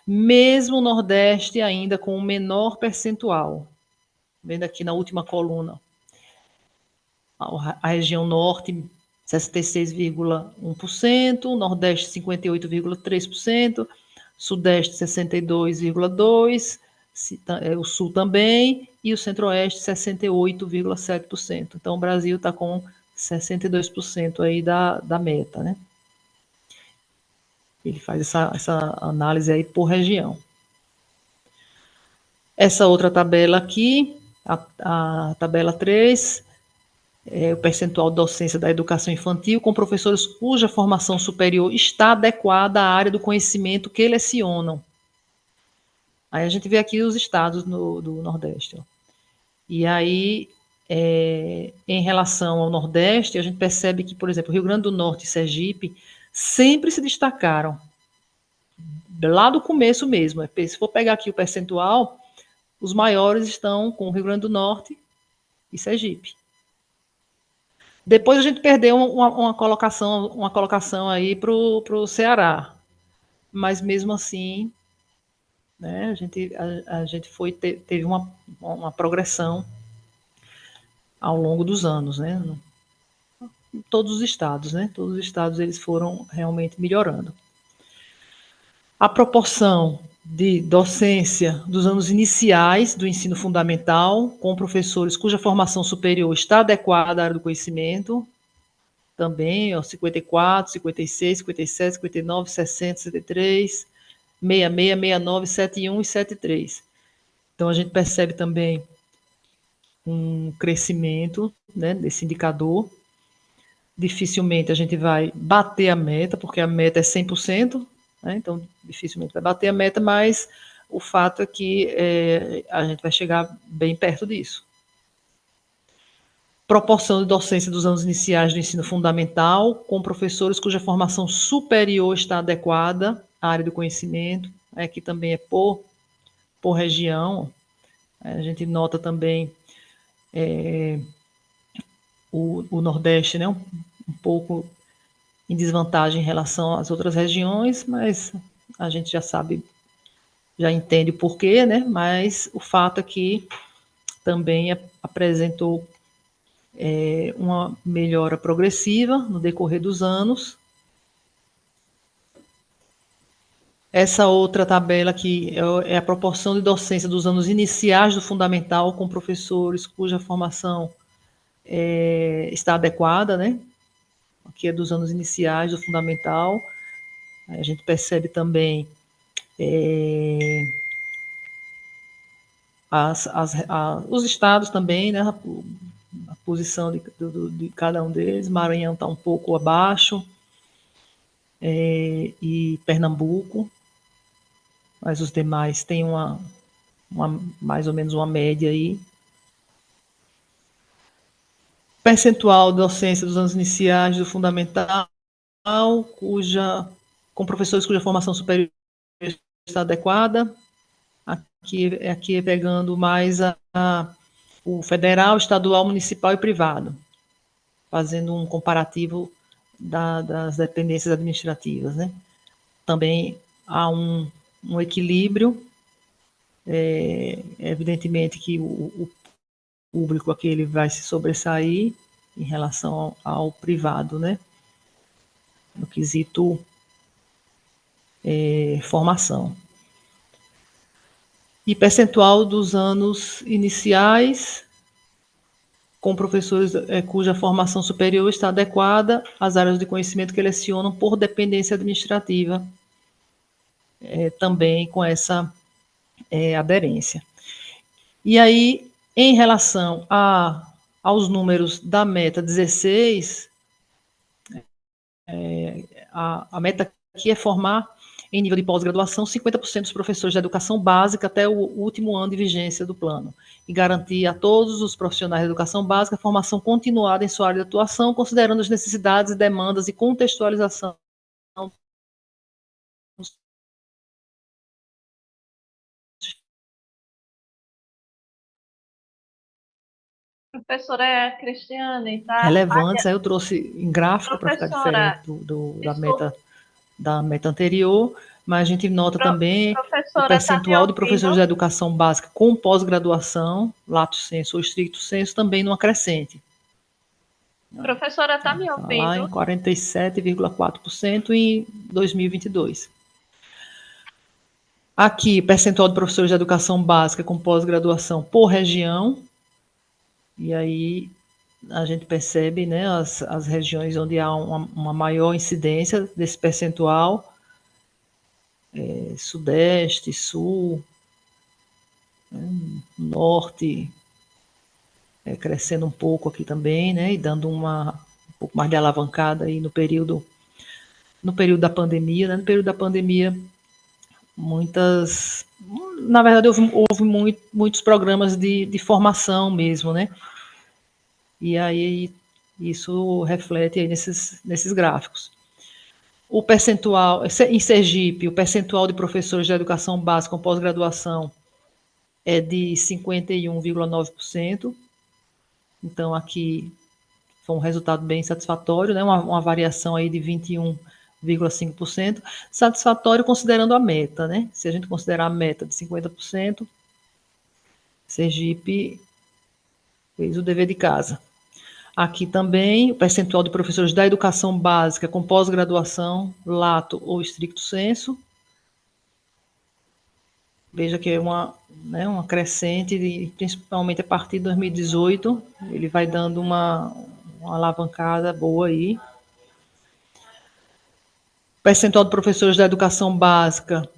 mesmo o Nordeste ainda com um menor percentual. Vendo aqui na última coluna, a região Norte, 66,1%, Nordeste 58,3%, Sudeste 62,2%, o Sul também, e o Centro-Oeste 68,7%. Então o Brasil está com 62% aí da meta, né? Ele faz essa análise aí por região. Essa outra tabela aqui, a tabela 3, o percentual de docência da educação infantil com professores cuja formação superior está adequada à área do conhecimento que lecionam. Aí a gente vê aqui os estados do Nordeste. Ó. E aí, em relação ao Nordeste, a gente percebe que, por exemplo, Rio Grande do Norte e Sergipe sempre se destacaram. Lá do começo mesmo. Se for pegar aqui o percentual, os maiores estão com o Rio Grande do Norte e Sergipe. Depois a gente perdeu uma colocação aí para o Ceará. Mas mesmo assim, né, a gente teve uma progressão ao longo dos anos, né? Todos os estados, né? Todos os estados eles foram realmente melhorando. A proporção de docência dos anos iniciais do ensino fundamental, com professores cuja formação superior está adequada à área do conhecimento, também, ó, 54, 56, 57, 59, 60, 63, 66, 69, 71 e 73. Então, a gente percebe também um crescimento, né, desse indicador. Dificilmente a gente vai bater a meta, porque a meta é 100%, né, então dificilmente vai bater a meta, mas o fato é que a gente vai chegar bem perto disso. Proporção de docência dos anos iniciais do ensino fundamental, com professores cuja formação superior está adequada à área do conhecimento. Aqui também é por região. A gente nota também o Nordeste, né, um pouco em desvantagem em relação às outras regiões, mas a gente já sabe, já entende o porquê, né? Mas o fato é que também apresentou uma melhora progressiva no decorrer dos anos. Essa outra tabela aqui é a proporção de docência dos anos iniciais do fundamental com professores cuja formação está adequada, né? Aqui é dos anos iniciais do fundamental. A gente percebe também os estados também, né? A posição de cada um deles. Maranhão está um pouco abaixo, e Pernambuco, mas os demais têm mais ou menos uma média aí. Percentual de docência dos anos iniciais do fundamental, com professores cuja formação superior está adequada. Aqui pegando mais o federal, estadual, municipal e privado, fazendo um comparativo das dependências administrativas, né? Também há um equilíbrio, evidentemente que o público aqui ele vai se sobressair em relação ao privado, né? No quesito formação. E percentual dos anos iniciais com professores cuja formação superior está adequada às áreas de conhecimento que lecionam por dependência administrativa, também com essa aderência. E aí, em relação aos números da meta 16, a meta aqui é formar, em nível de pós-graduação, 50% dos professores de educação básica até o último ano de vigência do plano, e garantir a todos os profissionais de educação básica formação continuada em sua área de atuação, considerando as necessidades, demandas e contextualização. Professora Cristiane, tá? Relevantes, aí eu trouxe em gráfico para ficar diferente da meta anterior, mas a gente nota também o percentual de professores de educação básica com pós-graduação, lato sensu ou estricto sensu, também numa crescente. Professora, está me ouvindo? Lá em 47,4% em 2022. Aqui, percentual de professores de educação básica com pós-graduação por região, e aí a gente percebe, né, as regiões onde há uma maior incidência desse percentual, Sudeste, Sul, Norte, crescendo um pouco aqui também, né, e dando um pouco mais de alavancada aí no período da pandemia, né, no período da pandemia, na verdade houve muitos programas de formação mesmo, né, e aí isso reflete aí nesses gráficos. O percentual, em Sergipe, o percentual de professores de educação básica com pós-graduação é de 51,9%. Então, aqui foi um resultado bem satisfatório, né? Uma variação aí de 21,5%. Satisfatório considerando a meta, né? Se a gente considerar a meta de 50%, Sergipe fez o dever de casa. Aqui também, o percentual de professores da educação básica com pós-graduação, lato ou estricto sensu. Veja que é uma crescente, principalmente a partir de 2018, ele vai dando uma alavancada boa aí. Percentual de professores da educação básica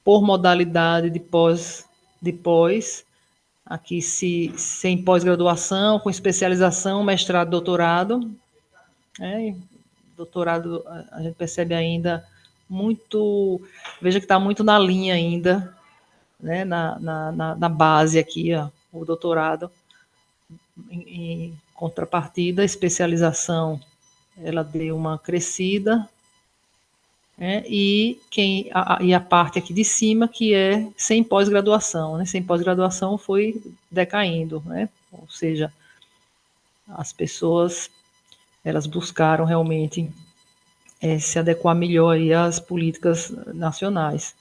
por modalidade de pós, aqui sem pós-graduação, com especialização, mestrado, doutorado. Doutorado, a gente percebe ainda muito, veja que está muito na linha ainda, né, na base aqui, ó, o doutorado. Em contrapartida, a especialização, ela deu uma crescida, né, e a parte aqui de cima, que é sem pós-graduação, né, sem pós-graduação foi decaindo, né, ou seja, as pessoas, elas buscaram realmente se adequar melhor aí às políticas nacionais.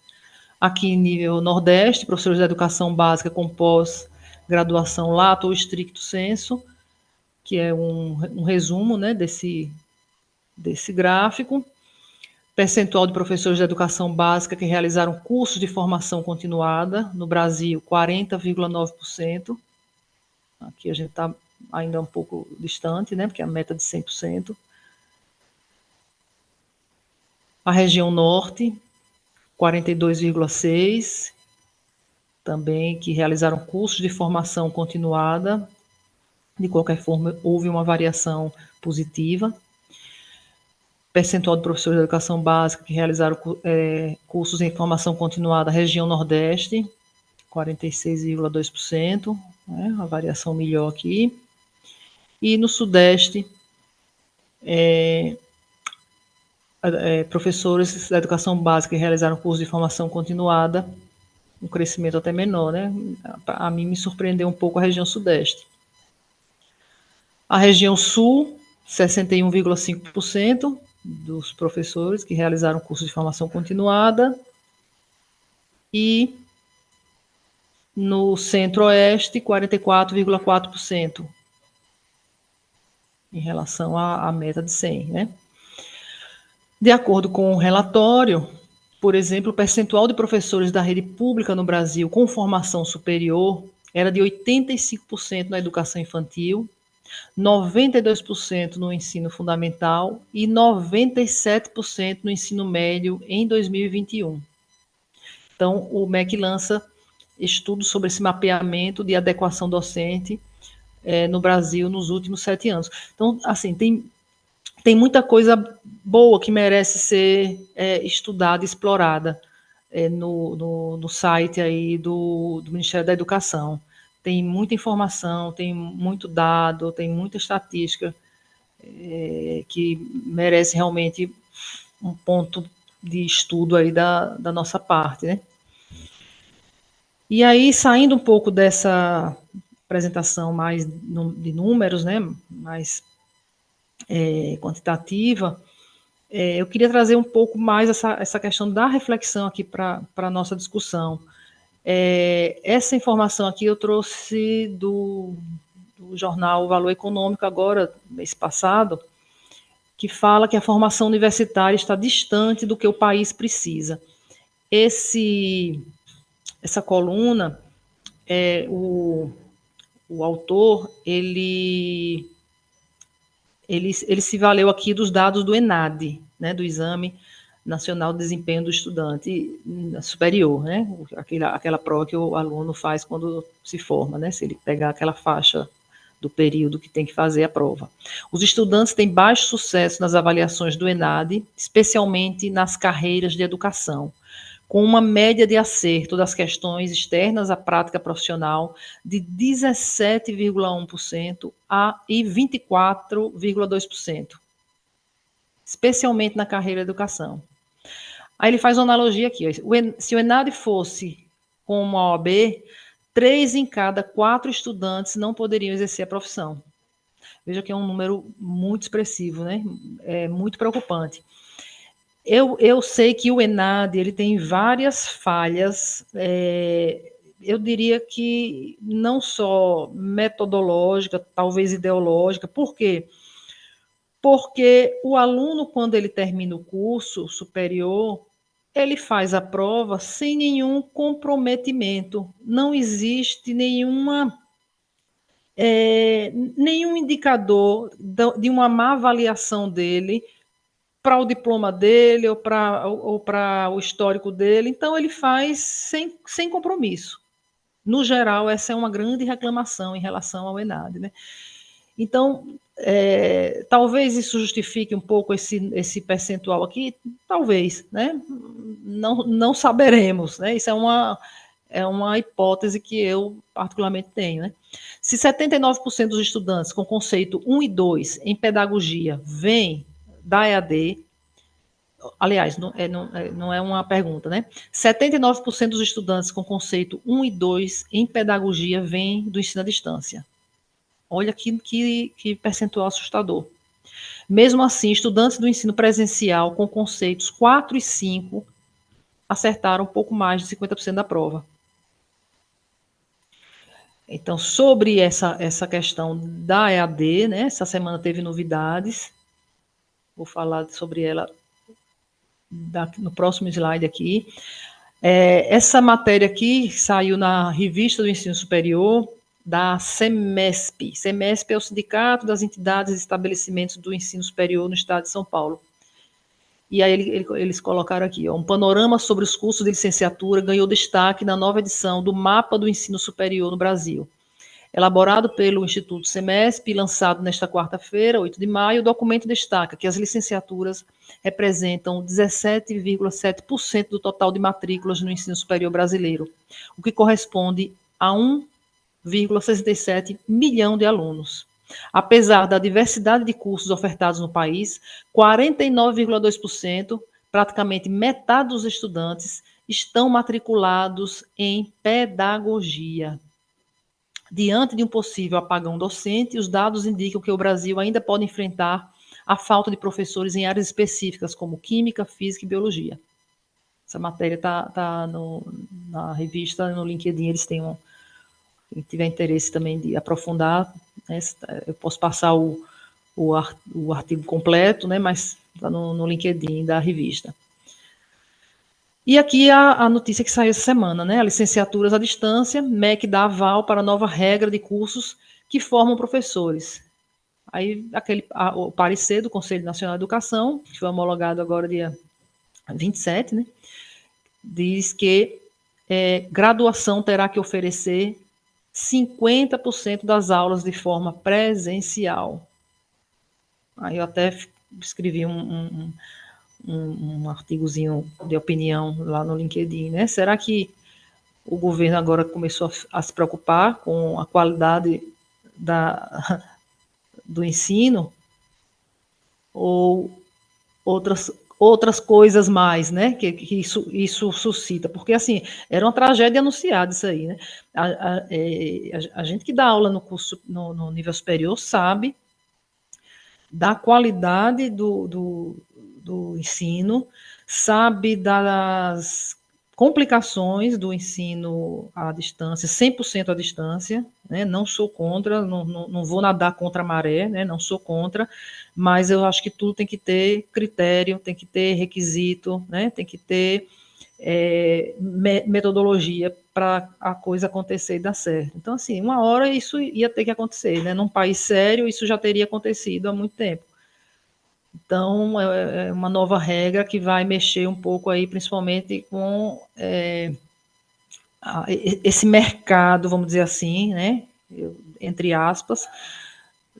Aqui, nível Nordeste, professores de educação básica com pós-graduação lato ou stricto sensu, que é um resumo, né, desse gráfico. Percentual de professores de educação básica que realizaram cursos de formação continuada, no Brasil, 40,9%. Aqui a gente está ainda um pouco distante, né, porque é a meta de 100%. A região Norte, 42,6%, também que realizaram cursos de formação continuada. De qualquer forma, houve uma variação positiva. Percentual de professores de educação básica que realizaram cursos em formação continuada, região Nordeste, 46,2%, né, a variação melhor aqui. E no Sudeste, professores da educação básica que realizaram curso de formação continuada, um crescimento até menor, né? A mim me surpreendeu um pouco a região Sudeste. A região Sul, 61,5% dos professores que realizaram curso de formação continuada. E no Centro-Oeste, 44,4%, em relação à meta de 100, né? De acordo com o relatório, por exemplo, o percentual de professores da rede pública no Brasil com formação superior era de 85% na educação infantil, 92% no ensino fundamental e 97% no ensino médio em 2021. Então, o MEC lança estudos sobre esse mapeamento de adequação docente no Brasil nos últimos 7 anos. Então, assim, tem muita coisa boa que merece ser estudada, explorada no site aí do Ministério da Educação. Tem muita informação, tem muito dado, tem muita estatística que merece realmente um ponto de estudo aí da nossa parte, né? E aí, saindo um pouco dessa apresentação mais de números, né, mais quantitativa, eu queria trazer um pouco mais essa questão da reflexão aqui para a nossa discussão. Essa informação aqui eu trouxe do jornal Valor Econômico, agora, mês passado, que fala que a formação universitária está distante do que o país precisa. Essa coluna, o autor, ele se valeu aqui dos dados do ENADE, né, do Exame Nacional de Desempenho do Estudante Superior, né, aquela prova que o aluno faz quando se forma, né, se ele pegar aquela faixa do período que tem que fazer a prova. Os estudantes têm baixo sucesso nas avaliações do ENADE, especialmente nas carreiras de educação, com uma média de acerto das questões externas à prática profissional de 17,1% e 24,2%, especialmente na carreira de educação. Aí ele faz uma analogia aqui. Se o ENADE fosse como a OAB, 3 em cada 4 estudantes não poderiam exercer a profissão. Veja que é um número muito expressivo, né? É muito preocupante. Eu sei que o ENADE ele tem várias falhas, eu diria que não só metodológica, talvez ideológica. Por quê? Porque o aluno, quando ele termina o curso superior, ele faz a prova sem nenhum comprometimento. Não existe nenhum indicador de uma má avaliação dele para o diploma dele ou para o histórico dele. Então, ele faz sem compromisso. No geral, essa é uma grande reclamação em relação ao ENAD, né? Então, talvez isso justifique um pouco esse percentual aqui, talvez, né? Não saberemos, né? Isso é uma hipótese que eu particularmente tenho, né? Se 79% dos estudantes com conceito 1 e 2 em pedagogia vêm da EAD, aliás, não é uma pergunta, né? 79% dos estudantes com conceito 1 e 2 em pedagogia vêm do ensino à distância. Olha que percentual assustador. Mesmo assim, estudantes do ensino presencial com conceitos 4 e 5 acertaram um pouco mais de 50% da prova. Então, sobre essa questão da EAD, né, essa semana teve novidades, vou falar sobre ela no próximo slide aqui. Essa matéria aqui saiu na Revista do Ensino Superior, da SEMESP. SEMESP é o Sindicato das Entidades e Estabelecimentos do Ensino Superior no Estado de São Paulo. E aí eles colocaram aqui, um panorama sobre os cursos de licenciatura ganhou destaque na nova edição do Mapa do Ensino Superior no Brasil. Elaborado pelo Instituto SEMESP, lançado nesta quarta-feira, 8 de maio, o documento destaca que as licenciaturas representam 17,7% do total de matrículas no ensino superior brasileiro, o que corresponde a 1,67 milhão de alunos. Apesar da diversidade de cursos ofertados no país, 49,2%, praticamente metade dos estudantes, estão matriculados em pedagogia. Diante de um possível apagão docente, os dados indicam que o Brasil ainda pode enfrentar a falta de professores em áreas específicas, como química, física e biologia. Essa matéria está na revista, no LinkedIn, eles têm quem tiver interesse também de aprofundar, né, eu posso passar o artigo completo, né, mas está no LinkedIn da revista. E aqui a notícia que saiu essa semana, né? A licenciaturas à distância, MEC dá aval para a nova regra de cursos que formam professores. Aí, o parecer do Conselho Nacional de Educação, que foi homologado agora dia 27, né? Diz que graduação terá que oferecer 50% das aulas de forma presencial. Aí eu até escrevi um artigozinho de opinião lá no LinkedIn, né? Será que o governo agora começou a se preocupar com a qualidade do ensino ou outras coisas mais, né? Que isso suscita, porque assim era uma tragédia anunciada isso aí, né? A gente que dá aula no curso no nível superior sabe da qualidade do ensino, sabe das complicações do ensino à distância, 100% à distância, né? Não sou contra, não vou nadar contra a maré, né? Não sou contra, mas eu acho que tudo tem que ter critério, tem que ter requisito, né? Tem que ter metodologia para a coisa acontecer e dar certo. Então, assim, uma hora isso ia ter que acontecer, né? Num país sério, isso já teria acontecido há muito tempo. Então, é uma nova regra que vai mexer um pouco aí, principalmente com esse mercado, vamos dizer assim, né? Entre aspas,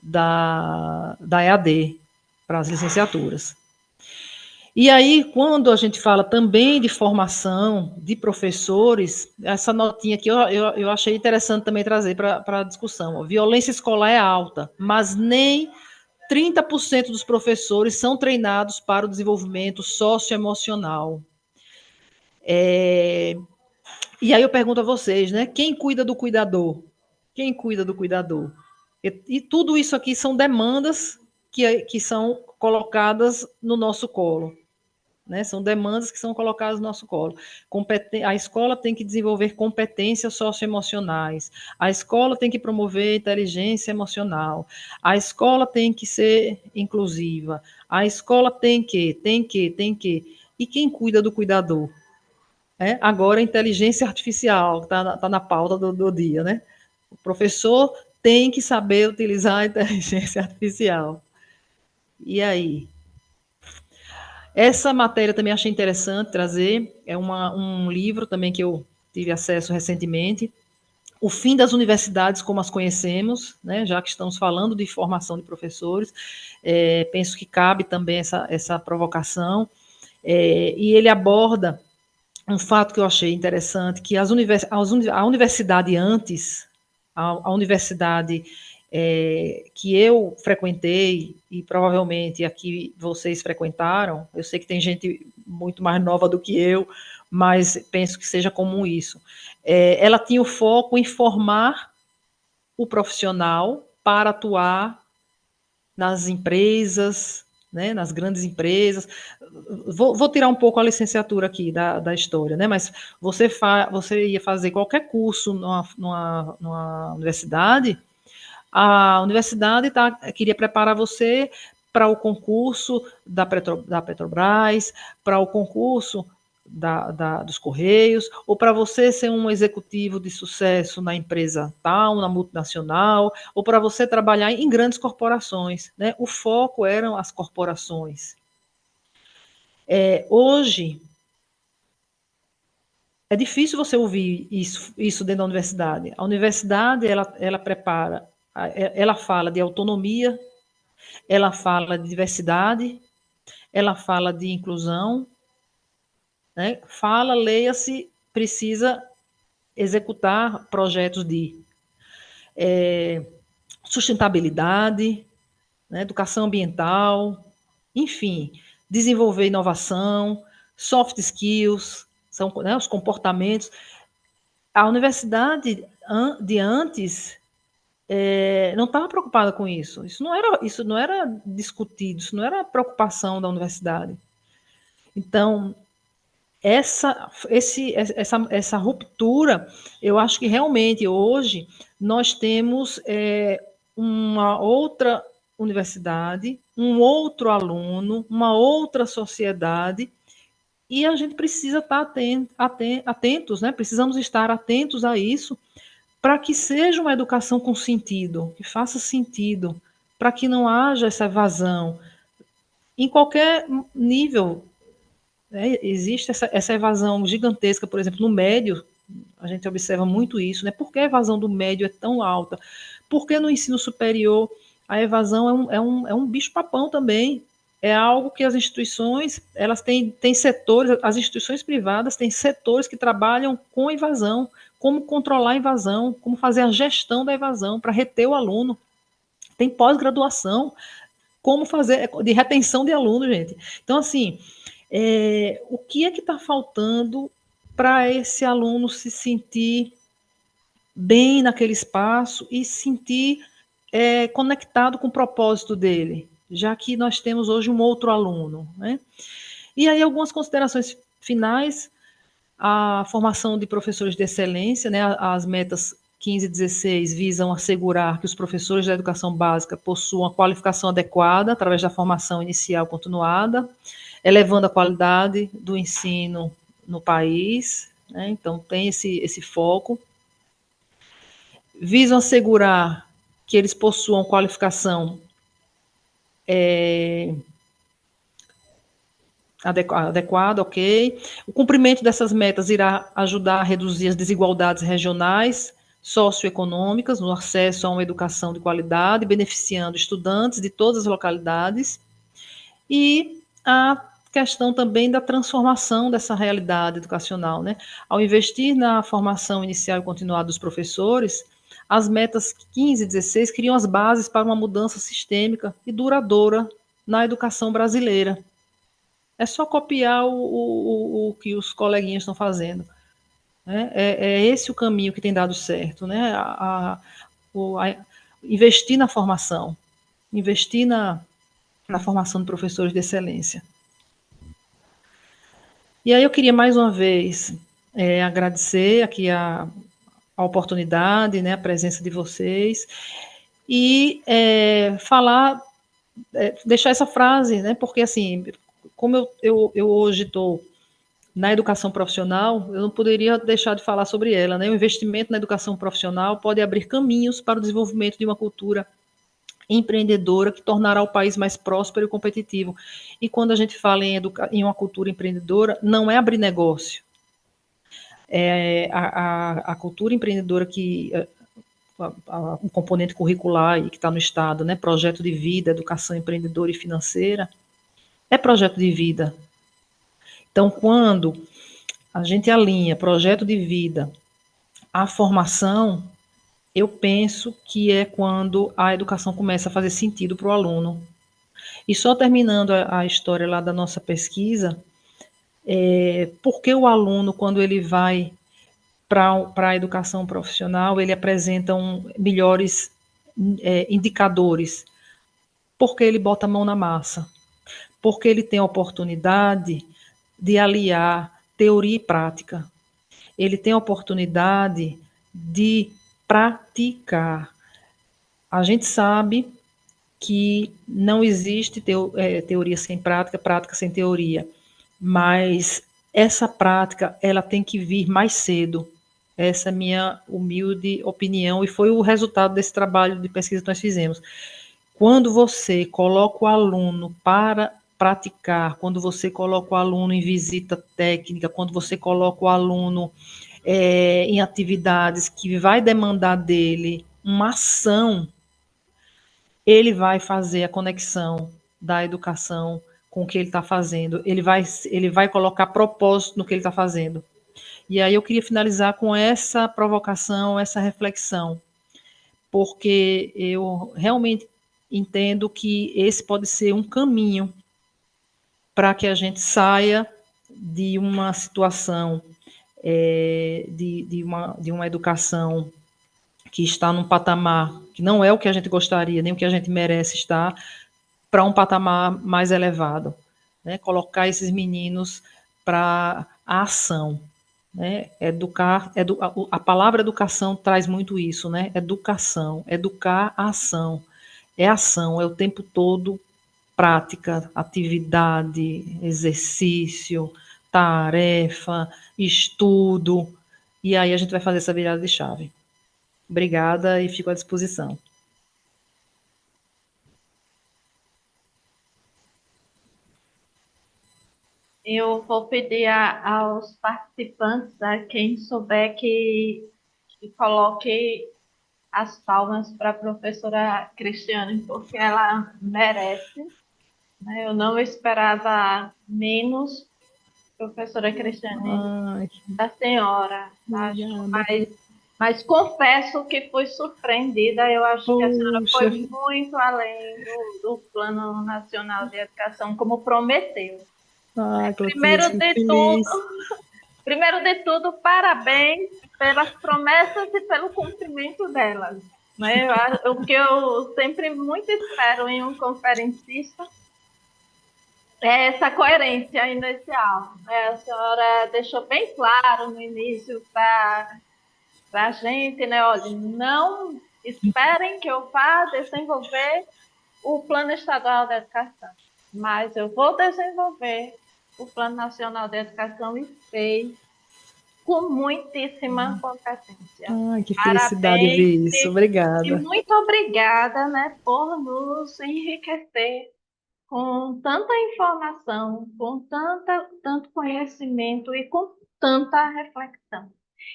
da EAD para as licenciaturas. E aí, quando a gente fala também de formação de professores, essa notinha aqui eu achei interessante também trazer para a discussão. A violência escolar é alta, mas nem 30% dos professores são treinados para o desenvolvimento socioemocional. E aí eu pergunto a vocês, né? Quem cuida do cuidador? Quem cuida do cuidador? E tudo isso aqui são demandas que são colocadas no nosso colo. Né? São demandas que são colocadas no nosso colo. A escola tem que desenvolver competências socioemocionais, a escola tem que promover inteligência emocional, a escola tem que ser inclusiva, a escola tem que. E quem cuida do cuidador? Agora, a inteligência artificial está na pauta do dia, né? O professor tem que saber utilizar a inteligência artificial. E aí? Essa matéria também achei interessante trazer, é um livro também que eu tive acesso recentemente, o fim das universidades como as conhecemos, né, já que estamos falando de formação de professores, penso que cabe também essa provocação, e ele aborda um fato que eu achei interessante, que a universidade antes, a universidade que eu frequentei, e provavelmente aqui vocês frequentaram, eu sei que tem gente muito mais nova do que eu, mas penso que seja comum isso. Ela tinha o foco em formar o profissional para atuar nas empresas, né, nas grandes empresas. Vou tirar um pouco a licenciatura aqui da história, né, mas você ia fazer qualquer curso numa universidade, a universidade queria preparar você para o concurso da Petrobras, para o concurso dos Correios, ou para você ser um executivo de sucesso na empresa tal, na multinacional, ou para você trabalhar em grandes corporações, né? O foco eram as corporações. Hoje, é difícil você ouvir isso dentro da universidade. A universidade, ela prepara, ela fala de autonomia, ela fala de diversidade, ela fala de inclusão, né? Fala, leia-se, precisa executar projetos de sustentabilidade, né? Educação ambiental, enfim, desenvolver inovação, soft skills, são, né, os comportamentos. A universidade de antes não estava preocupada com isso. Isso não era discutido, isso não era preocupação da universidade. Então, essa ruptura, eu acho que realmente hoje nós temos uma outra universidade, um outro aluno, uma outra sociedade, e a gente precisa estar atentos, né? Precisamos estar atentos a isso, para que seja uma educação com sentido, que faça sentido, para que não haja essa evasão. Em qualquer nível, né, existe essa evasão gigantesca, por exemplo, no médio, a gente observa muito isso, né? Por que a evasão do médio é tão alta? Porque no ensino superior a evasão é um bicho-papão também. É algo que as instituições, elas têm setores, as instituições privadas têm setores que trabalham com evasão, como controlar a evasão, como fazer a gestão da evasão para reter o aluno. Tem pós-graduação, como fazer de retenção de aluno, gente. Então, assim, o que é que está faltando para esse aluno se sentir bem naquele espaço e se sentir conectado com o propósito dele, já que nós temos hoje um outro aluno, né? E aí algumas considerações finais: a formação de professores de excelência, né? As metas 15 e 16 visam assegurar que os professores da educação básica possuam a qualificação adequada através da formação inicial continuada, elevando a qualidade do ensino no país, né? Então tem esse foco. Visam assegurar que eles possuam qualificação adequada, ok. O cumprimento dessas metas irá ajudar a reduzir as desigualdades regionais, socioeconômicas, no acesso a uma educação de qualidade, beneficiando estudantes de todas as localidades. E a questão também da transformação dessa realidade educacional, né? Ao investir na formação inicial e continuada dos professores, as metas 15 e 16 criam as bases para uma mudança sistêmica e duradoura na educação brasileira. É só copiar o que os coleguinhas estão fazendo, né? É esse o caminho que tem dado certo, né? Investir na formação, investir na formação de professores de excelência. E aí eu queria mais uma vez agradecer aqui a oportunidade, né, a presença de vocês, e falar, deixar essa frase, né, porque assim, como eu hoje estou na educação profissional, eu não poderia deixar de falar sobre ela, né? O investimento na educação profissional pode abrir caminhos para o desenvolvimento de uma cultura empreendedora que tornará o país mais próspero e competitivo. E quando a gente fala em uma cultura empreendedora, não é abrir negócio. A cultura empreendedora um componente curricular que está no Estado, né, projeto de vida, educação empreendedora e financeira, é projeto de vida. Então, quando a gente alinha projeto de vida à formação, eu penso que é quando a educação começa a fazer sentido para o aluno. E só terminando a história lá da nossa pesquisa, porque o aluno, quando ele vai para a educação profissional, ele apresenta melhores indicadores, porque ele bota a mão na massa, porque ele tem a oportunidade de aliar teoria e prática, ele tem a oportunidade de praticar. A gente sabe que não existe teoria sem prática, prática sem teoria, mas essa prática ela tem que vir mais cedo. Essa é a minha humilde opinião e foi o resultado desse trabalho de pesquisa que nós fizemos. Quando você coloca o aluno para praticar, quando você coloca o aluno em visita técnica, quando você coloca o aluno em atividades que vai demandar dele uma ação, ele vai fazer a conexão da educação com o que ele está fazendo, ele vai colocar propósito no que ele está fazendo. E aí eu queria finalizar com essa provocação, essa reflexão, porque eu realmente entendo que esse pode ser um caminho para que a gente saia de uma situação de uma educação que está num patamar que não é o que a gente gostaria, nem o que a gente merece estar, para um patamar mais elevado, né? Colocar esses meninos para a ação, né? A palavra educação traz muito isso, né? Educação, educar a ação, é o tempo todo prática, atividade, exercício, tarefa, estudo, e aí a gente vai fazer essa virada de chave. Obrigada e fico à disposição. Eu vou pedir aos participantes, a quem souber que coloque as palmas para a professora Cristiane, porque ela merece, né? Eu não esperava menos, professora Cristiane, Ai, da senhora, acho, obrigada. mas confesso que fui surpreendida. Eu acho que a senhora Puxa, foi muito além do Plano Nacional de Educação, como prometeu. Clotilde, Primeiro fico de tudo, feliz. primeiro de tudo, parabéns pelas promessas e pelo cumprimento delas. Né? O que eu sempre muito espero em um conferencista é essa coerência inicial. Né? A senhora deixou bem claro no início para a gente, né? Olha, não esperem que eu vá desenvolver o Plano Estadual de Educação, mas eu vou desenvolver o Plano Nacional de Educação e fez com muitíssima competência. Ai, que felicidade Parabéns ver isso. e Obrigada. muito obrigada, né, por nos enriquecer com tanta informação, com tanto conhecimento e com tanta reflexão.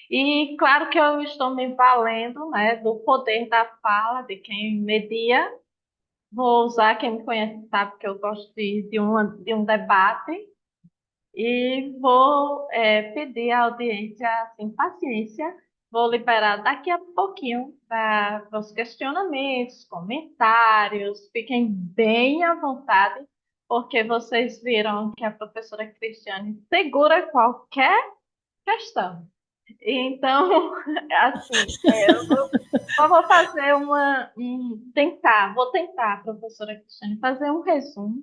E claro que eu estou me valendo, né, do poder da fala de quem media. Vou usar, quem me conhece sabe que eu gosto de um debate e vou pedir à audiência assim, paciência. Vou liberar daqui a pouquinho para os questionamentos, comentários. Fiquem bem à vontade, porque vocês viram que a professora Cristiane segura qualquer questão. Então, assim, eu só vou fazer vou tentar, professora Cristiane, fazer um resumo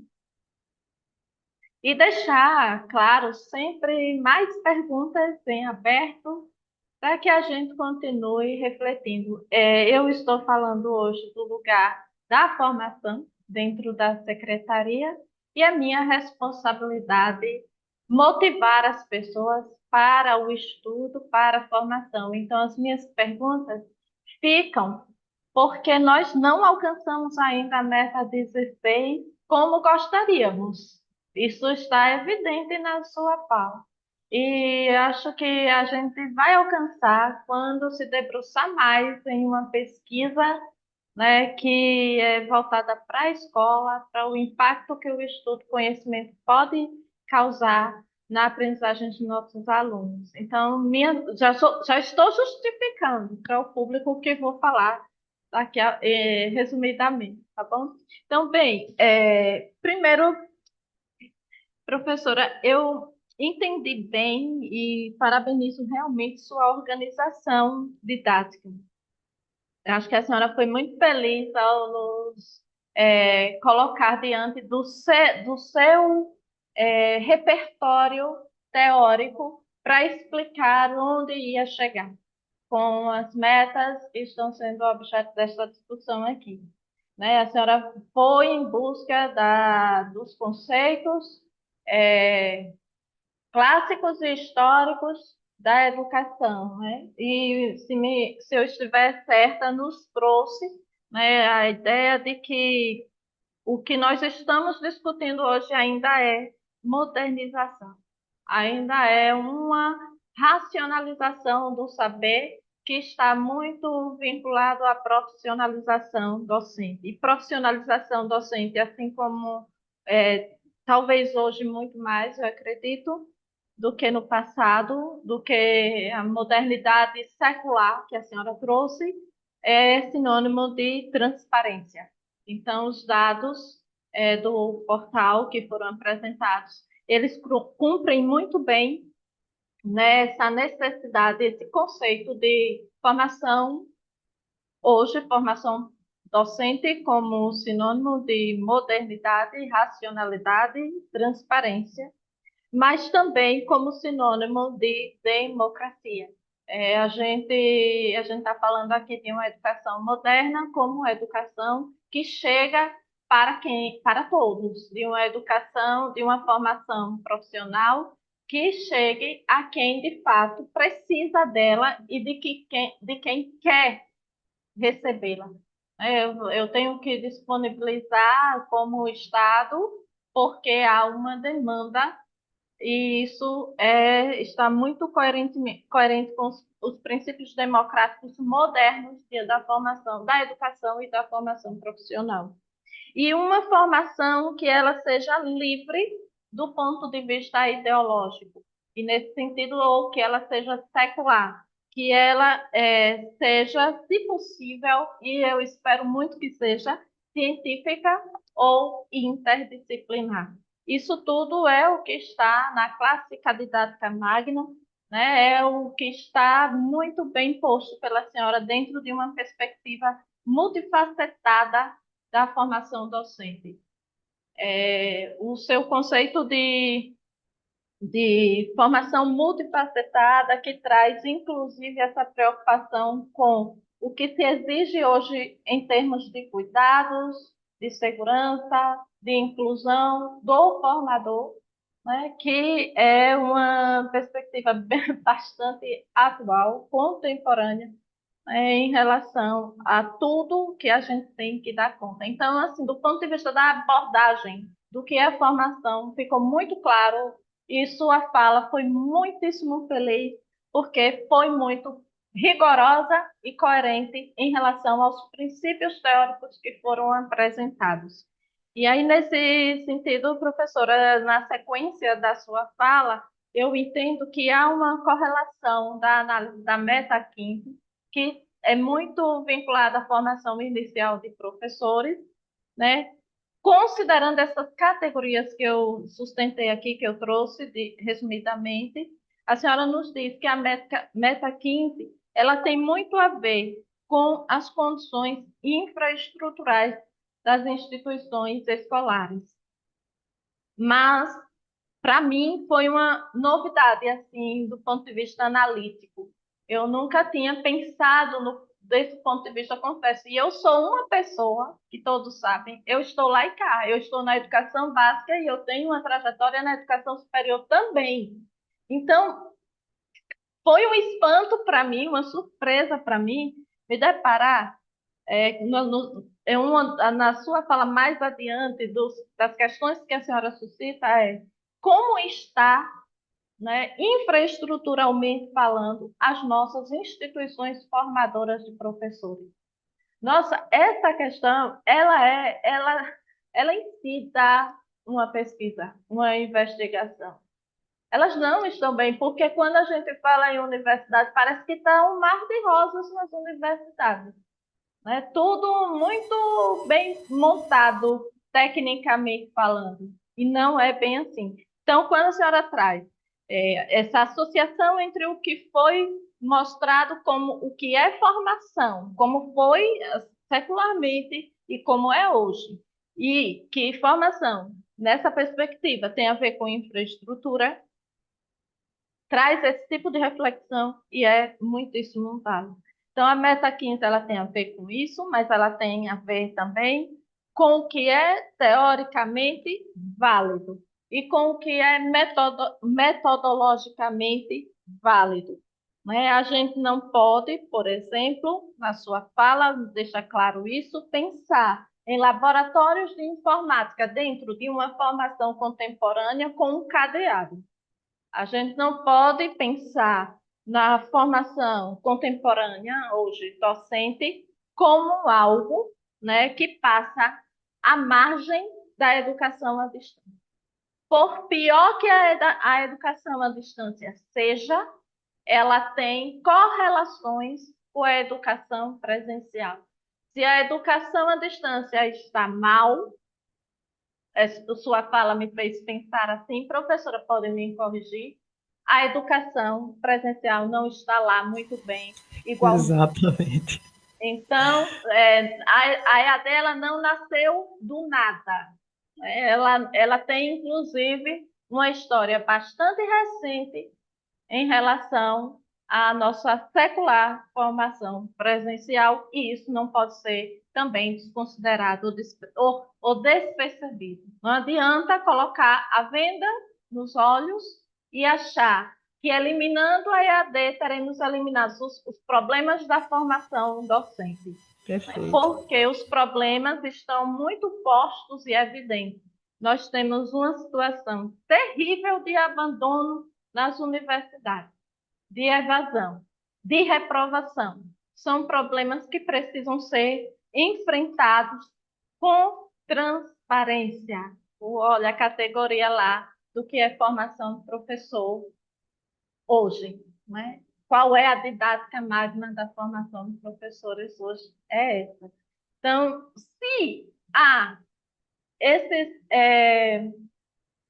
e deixar, claro, sempre mais perguntas em aberto para que a gente continue refletindo. Eu estou falando hoje do lugar da formação dentro da secretaria e a minha responsabilidade motivar as pessoas para o estudo, para a formação. Então, as minhas perguntas ficam porque nós não alcançamos ainda a meta 16 como gostaríamos. Isso está evidente na sua fala. E acho que a gente vai alcançar quando se debruçar mais em uma pesquisa, né, que é voltada para a escola, para o impacto que o estudo do conhecimento pode causar na aprendizagem de nossos alunos. Então, já estou justificando para o público o que vou falar daqui resumidamente, tá bom? Então, bem, primeiro, professora, eu entendi bem e parabenizo realmente sua organização didática. Eu acho que a senhora foi muito feliz ao nos colocar diante do seu repertório teórico para explicar onde ia chegar com as metas que estão sendo objeto desta discussão aqui. Né? A senhora foi em busca dos conceitos é, clássicos e históricos da educação, né? E se eu estiver certa, nos trouxe, né, a ideia de que o que nós estamos discutindo hoje ainda é modernização, ainda é uma racionalização do saber que está muito vinculado à profissionalização docente. E profissionalização docente, assim como talvez hoje muito mais, eu acredito, do que no passado, do que a modernidade secular que a senhora trouxe, é sinônimo de transparência. Então, os dados do portal que foram apresentados, eles cumprem muito bem nessa necessidade, esse conceito de formação, hoje, formação docente como sinônimo de modernidade, racionalidade, transparência, mas também como sinônimo de democracia. A gente está falando aqui de uma educação moderna como uma educação que chega para todos, de uma educação, de uma formação profissional que chegue a quem de fato precisa dela e de quem quer recebê-la. Eu tenho que disponibilizar como Estado porque há uma demanda e isso está muito coerente com os princípios democráticos modernos da formação, da educação e da formação profissional. E uma formação que ela seja livre do ponto de vista ideológico, e nesse sentido, ou que ela seja secular, que ela seja, se possível, e eu espero muito que seja, científica ou interdisciplinar. Isso tudo é o que está na clássica didática Magnum, né? É o que está muito bem posto pela senhora dentro de uma perspectiva multifacetada da formação docente. O seu conceito de formação multifacetada, que traz, inclusive, essa preocupação com o que se exige hoje em termos de cuidados, de segurança, de inclusão do formador, né, que é uma perspectiva bastante atual, contemporânea, em relação a tudo que a gente tem que dar conta. Então, assim, do ponto de vista da abordagem do que é a formação, ficou muito claro e sua fala foi muitíssimo feliz, porque foi muito rigorosa e coerente em relação aos princípios teóricos que foram apresentados. E aí, nesse sentido, professora, na sequência da sua fala, eu entendo que há uma correlação da análise da meta-quinte, que é muito vinculada à formação inicial de professores, né? Considerando essas categorias que eu sustentei aqui, que eu trouxe resumidamente, a senhora nos diz que a meta 15 ela tem muito a ver com as condições infraestruturais das instituições escolares. Mas, para mim, foi uma novidade, assim, do ponto de vista analítico. Eu nunca tinha pensado desse ponto de vista, confesso. E eu sou uma pessoa, que todos sabem, eu estou lá e cá. Eu estou na educação básica e eu tenho uma trajetória na educação superior também. Então, foi um espanto para mim, uma surpresa para mim, me deparar na sua fala mais adiante das questões que a senhora suscita como está né, infraestruturalmente falando, as nossas instituições formadoras de professores. Nossa, essa questão, ela em si dá uma pesquisa, uma investigação. Elas não estão bem, porque quando a gente fala em universidade, parece que está um mar de rosas nas universidades. Né? Tudo muito bem montado, tecnicamente falando, e não é bem assim. Então, quando a senhora traz essa associação entre o que foi mostrado como o que é formação, como foi secularmente e como é hoje, e que formação, nessa perspectiva, tem a ver com infraestrutura, traz esse tipo de reflexão e é muitíssimo válido. Então, a meta 15 ela tem a ver com isso, mas ela tem a ver também com o que é teoricamente válido e com o que é metodologicamente válido. Né? A gente não pode, por exemplo, na sua fala, deixa claro isso, pensar em laboratórios de informática dentro de uma formação contemporânea com um cadeado. A gente não pode pensar na formação contemporânea, hoje docente, como algo, né, que passa à margem da educação à distância. Por pior que a educação à distância seja, ela tem correlações com a educação presencial. Se a educação à distância está mal, sua fala me fez pensar assim, professora, pode me corrigir? A educação presencial não está lá muito bem, igualmente. Exatamente. Então, a EAD ela não nasceu do nada. Ela tem, inclusive, uma história bastante recente em relação à nossa secular formação presencial, e isso não pode ser também desconsiderado ou despercebido. Não adianta colocar a venda nos olhos e achar que eliminando a EAD teremos eliminados os problemas da formação docente, Perfeito. porque os problemas estão muito postos e evidentes. Nós temos uma situação terrível de abandono nas universidades, de evasão, de reprovação. São problemas que precisam ser enfrentados com transparência. Olha a categoria lá do que é formação de professor hoje, né? Qual é a didática magna da formação de professores hoje? É essa. Então, se há esses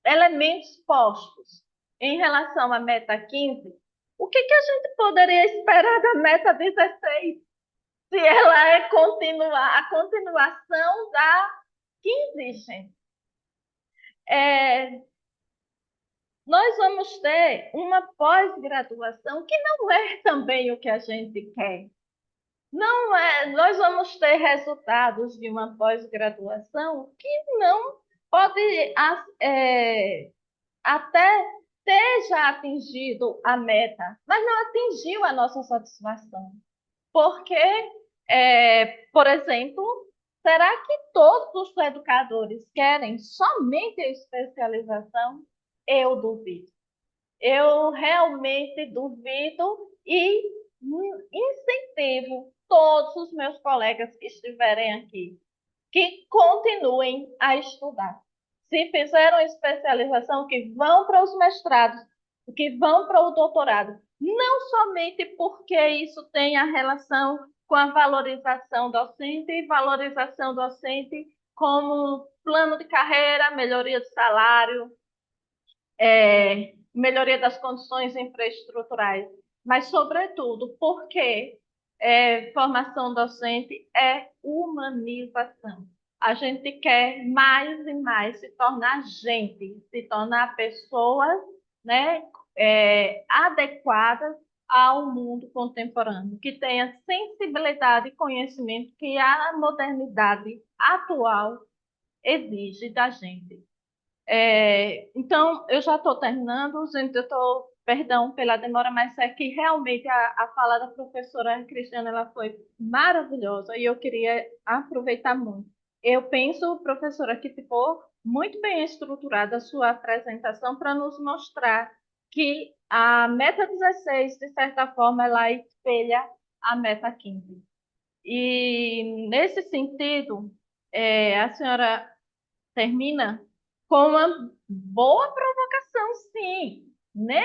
elementos postos em relação à meta 15, o que a gente poderia esperar da meta 16? Se ela é a continuação da 15, gente. Nós vamos ter uma pós-graduação que não é também o que a gente quer. Não é, nós vamos ter resultados de uma pós-graduação que não pode até ter já atingido a meta, mas não atingiu a nossa satisfação. Porque, por exemplo, será que todos os educadores querem somente a especialização? Eu duvido. Eu realmente duvido e incentivo todos os meus colegas que estiverem aqui que continuem a estudar. Se fizeram especialização, que vão para os mestrados, que vão para o doutorado, não somente porque isso tem a relação com a valorização docente e valorização docente como plano de carreira, melhoria de salário, melhoria das condições infraestruturais, mas, sobretudo, porque formação docente é humanização. A gente quer mais e mais se tornar gente, se tornar pessoas, né, adequadas ao mundo contemporâneo, que tenha sensibilidade e conhecimento que a modernidade atual exige da gente. Então, eu já estou terminando, gente, perdão pela demora, mas é que realmente a fala da professora Cristiana ela foi maravilhosa e eu queria aproveitar muito. Eu penso, professora, que ficou muito bem estruturada a sua apresentação para nos mostrar que a meta 16, de certa forma, ela espelha a meta 15. E, nesse sentido, a senhora termina com uma boa provocação, sim. Né?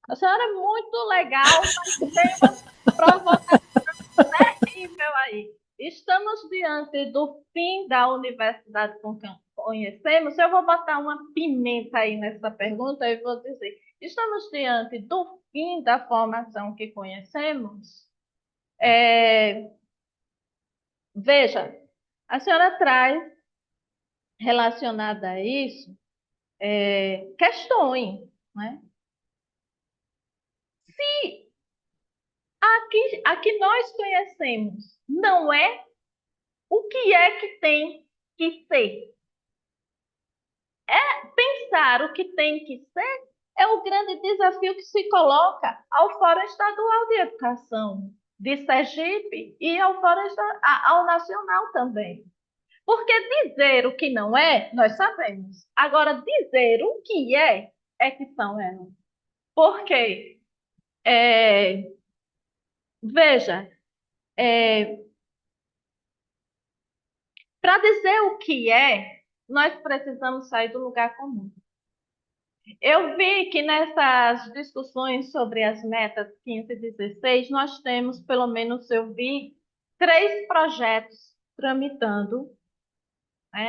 A senhora é muito legal, mas tem uma provocação terrível aí. Estamos diante do fim da universidade com que conhecemos. Eu vou botar uma pimenta aí nessa pergunta e vou dizer: estamos diante do fim da formação que conhecemos? Veja, a senhora traz relacionada a isso questões, né? Se a que nós conhecemos não é, o que é que tem que ser? Pensar o que tem que ser é o grande desafio que se coloca ao Fórum Estadual de Educação de Sergipe e ao nacional também. Porque dizer o que não é, nós sabemos. Agora, dizer o que é que são elas. Por quê? Veja, para dizer o que nós precisamos sair do lugar comum. Eu vi que nessas discussões sobre as metas 15 e 16, nós temos, pelo menos eu vi, 3 projetos tramitando.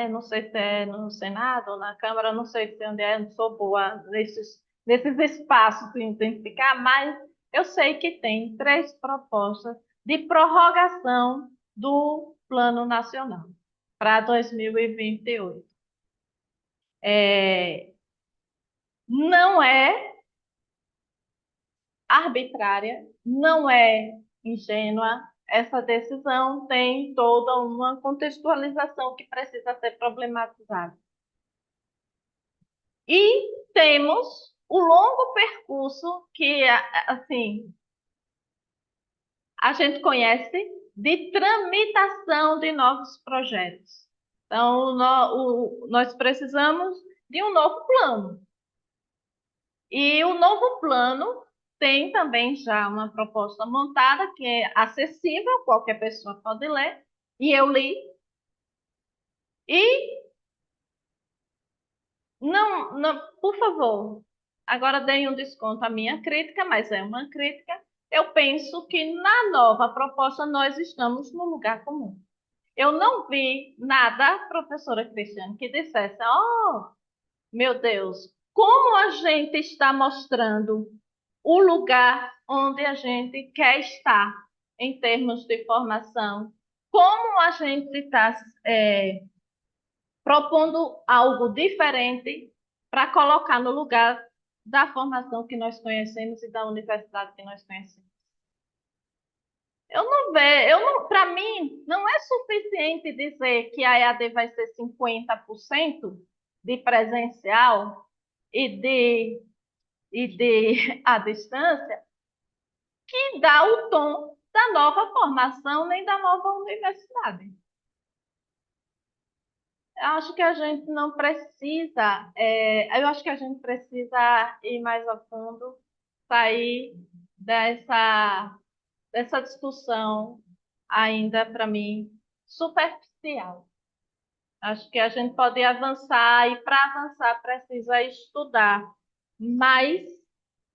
Não sei se é no Senado ou na Câmara, não sei se onde não sou boa nesses espaços de identificar, mas eu sei que tem 3 propostas de prorrogação do Plano Nacional para 2028. Não é arbitrária, não é ingênua. Essa decisão tem toda uma contextualização que precisa ser problematizada. E temos o longo percurso que, assim, a gente conhece de tramitação de novos projetos. Então, nós precisamos de um novo plano. E o novo plano tem também já uma proposta montada que é acessível, qualquer pessoa pode ler, e eu li. E não, por favor, agora deem um desconto à minha crítica, mas é uma crítica. Eu penso que na nova proposta nós estamos no lugar comum. Eu não vi nada, professora Cristiane, que dissesse: oh, meu Deus, como a gente está mostrando o lugar onde a gente quer estar em termos de formação, como a gente está propondo algo diferente para colocar no lugar da formação que nós conhecemos e da universidade que nós conhecemos. Eu não vejo, para mim, não é suficiente dizer que a EAD vai ser 50% de presencial e de à distância, que dá o tom da nova formação nem da nova universidade. Eu acho que a gente não precisa, eu acho que a gente precisa ir mais a fundo, sair dessa discussão ainda, para mim, superficial. Acho que a gente pode avançar e, para avançar, precisa estudar mais,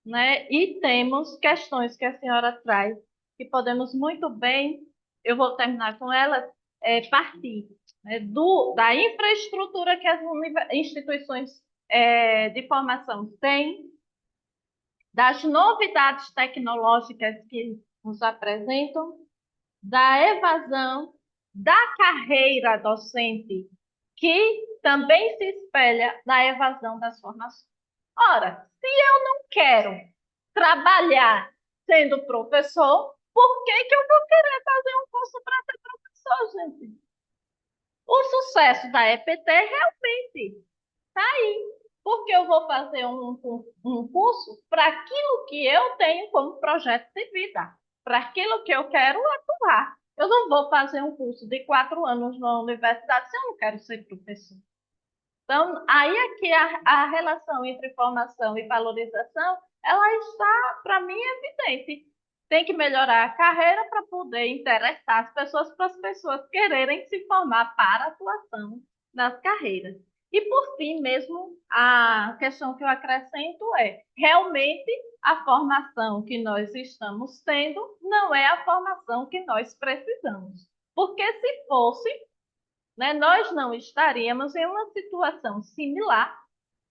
né? E temos questões que a senhora traz que podemos muito bem, eu vou terminar com elas, partir, né, da infraestrutura que as instituições de formação têm, das novidades tecnológicas que nos apresentam, da evasão da carreira docente, que também se espelha na evasão das formações. Ora, se eu não quero trabalhar sendo professor, por que eu vou querer fazer um curso para ser professor, gente? O sucesso da EPT realmente está aí. Porque eu vou fazer um curso para aquilo que eu tenho como projeto de vida, para aquilo que eu quero atuar. Eu não vou fazer um curso de 4 anos na universidade se eu não quero ser professor. Então, aí é que a relação entre formação e valorização, ela está, para mim, evidente. Tem que melhorar a carreira para poder interessar as pessoas, para as pessoas quererem se formar para a atuação nas carreiras. E, por fim, mesmo, a questão que eu acrescento é, realmente, a formação que nós estamos tendo não é a formação que nós precisamos. Porque se fosse, né, nós não estaríamos em uma situação similar.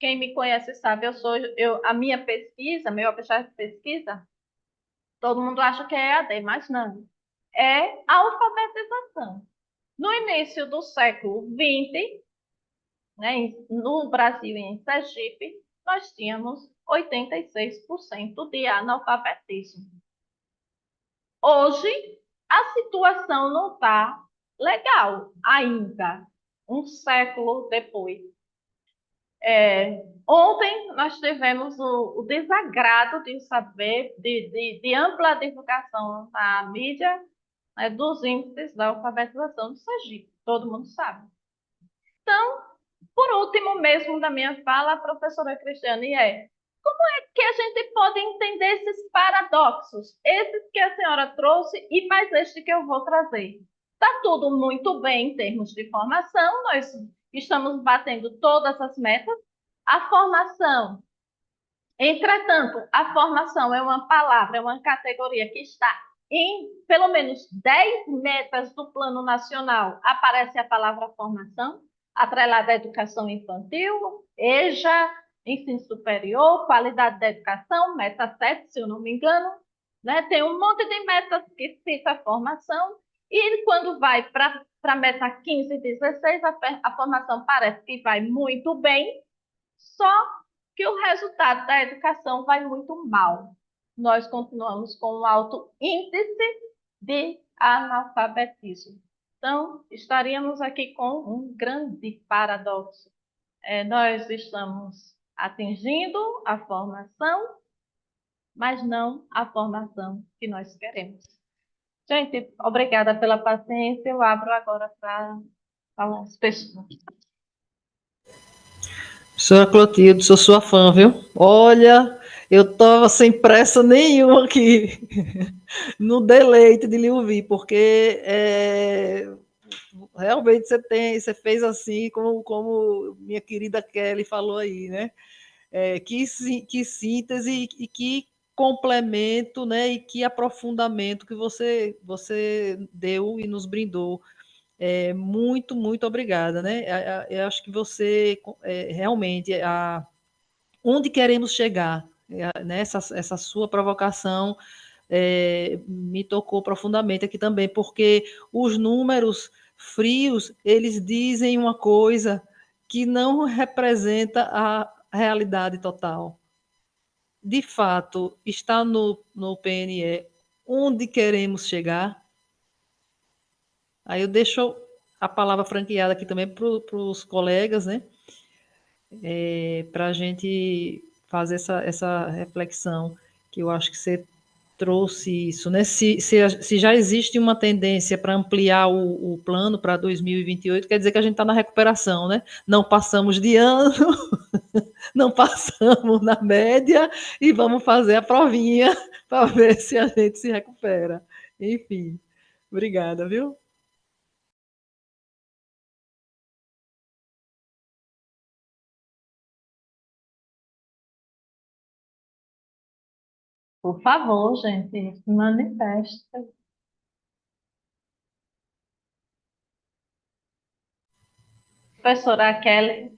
Quem me conhece sabe, a minha pesquisa, meu objeto de pesquisa, todo mundo acha que é EAD, mas não. É a alfabetização. No início do século XX, né, no Brasil e em Sergipe, nós tínhamos 86% de analfabetismo. Hoje, a situação não está legal ainda, um século depois. Ontem nós tivemos o desagrado de saber, de ampla divulgação na mídia, né, dos índices da alfabetização do Sergipe, todo mundo sabe. Então, por último mesmo da minha fala, a professora Cristiane, como é que a gente pode entender esses paradoxos? Esses que a senhora trouxe e mais este que eu vou trazer. Está tudo muito bem em termos de formação, nós estamos batendo todas as metas. A formação, entretanto, a formação é uma palavra, é uma categoria que está em pelo menos 10 metas do Plano Nacional. Aparece a palavra formação, atrelada à educação infantil, EJA, ensino superior, qualidade da educação, meta 7, se eu não me engano, né? Tem um monte de metas que cita a formação, e quando vai para a meta 15 e 16, a formação parece que vai muito bem, só que o resultado da educação vai muito mal. Nós continuamos com um alto índice de analfabetismo. Então, estaríamos aqui com um grande paradoxo. Nós estamos atingindo a formação, mas não a formação que nós queremos. Gente, obrigada pela paciência. Eu abro agora para as pessoas. Professora Clotilde, sou sua fã, viu? Olha, eu estava sem pressa nenhuma aqui, no deleite de lhe ouvir, porque realmente você fez assim, como minha querida Kelly falou aí, né? Que síntese e que complemento, né? E que aprofundamento que você deu e nos brindou. Muito, muito obrigada, né? Eu acho que você realmente onde queremos chegar, né? Essa sua provocação me tocou profundamente aqui também, porque os números frios, eles dizem uma coisa que não representa a realidade total. De fato, está no PNE onde queremos chegar. Aí eu deixo a palavra franqueada aqui também para os colegas, né? Para a gente fazer essa reflexão, que eu acho que você trouxe isso, né? Se já existe uma tendência para ampliar o plano para 2028, quer dizer que a gente está na recuperação, né? Não passamos de ano, não passamos na média e vamos fazer a provinha para ver se a gente se recupera. Enfim, obrigada, viu? Por favor, gente, se manifesta. Professora Kelly.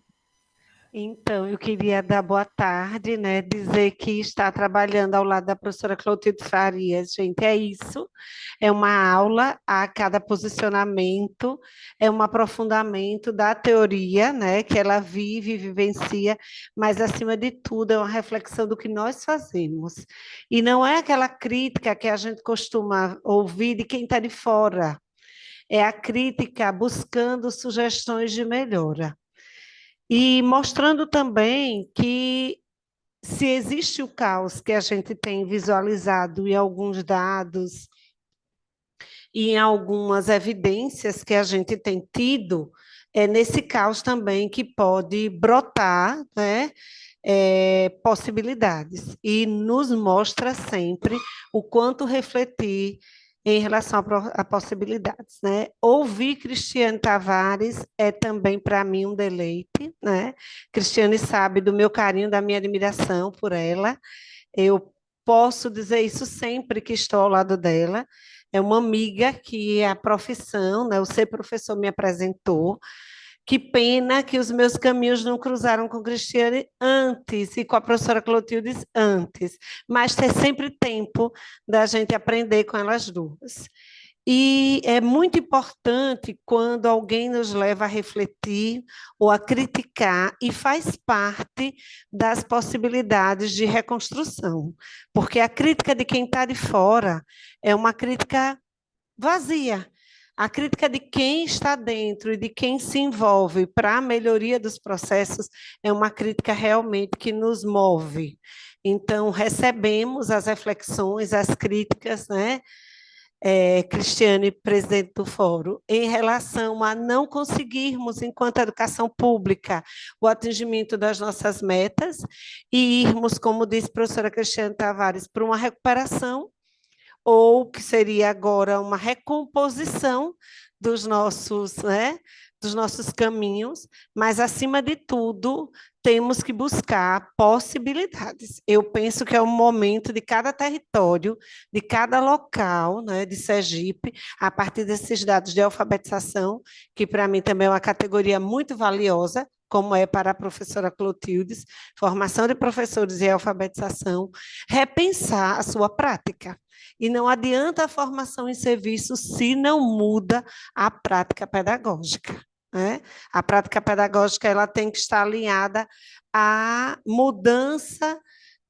Então, eu queria dar boa tarde, né? Dizer que está trabalhando ao lado da professora Clotilde Farias, gente, é isso. É uma aula a cada posicionamento, é um aprofundamento da teoria, né? Que ela vive e vivencia, mas, acima de tudo, é uma reflexão do que nós fazemos. E não é aquela crítica que a gente costuma ouvir de quem está de fora. É a crítica buscando sugestões de melhora. E mostrando também que, se existe o caos que a gente tem visualizado em alguns dados e em algumas evidências que a gente tem tido, é nesse caos também que pode brotar, né, possibilidades. E nos mostra sempre o quanto refletir em relação a possibilidades, né? Ouvir Cristiane Tavares é também para mim um deleite, né? Cristiane sabe do meu carinho, da minha admiração por ela. Eu posso dizer isso sempre que estou ao lado dela. É uma amiga que a profissão, né, o ser professor me apresentou. Que pena que os meus caminhos não cruzaram com Cristiane antes e com a professora Clotilde antes, mas ter sempre tempo da gente aprender com elas duas. E é muito importante quando alguém nos leva a refletir ou a criticar e faz parte das possibilidades de reconstrução, porque a crítica de quem está de fora é uma crítica vazia. A crítica de quem está dentro e de quem se envolve para a melhoria dos processos é uma crítica realmente que nos move. Então, recebemos as reflexões, as críticas, né? Cristiane, presidente do Fórum, em relação a não conseguirmos, enquanto educação pública, o atingimento das nossas metas e irmos, como disse a professora Cristiane Tavares, para uma recuperação, ou que seria agora uma recomposição né, dos nossos caminhos, mas, acima de tudo, temos que buscar possibilidades. Eu penso que é o momento de cada território, de cada local, né, de Sergipe, a partir desses dados de alfabetização, que para mim também é uma categoria muito valiosa, como é para a professora Clotildes, formação de professores e alfabetização, repensar a sua prática. E não adianta a formação em serviço se não muda a prática pedagógica, né? A prática pedagógica ela tem que estar alinhada à mudança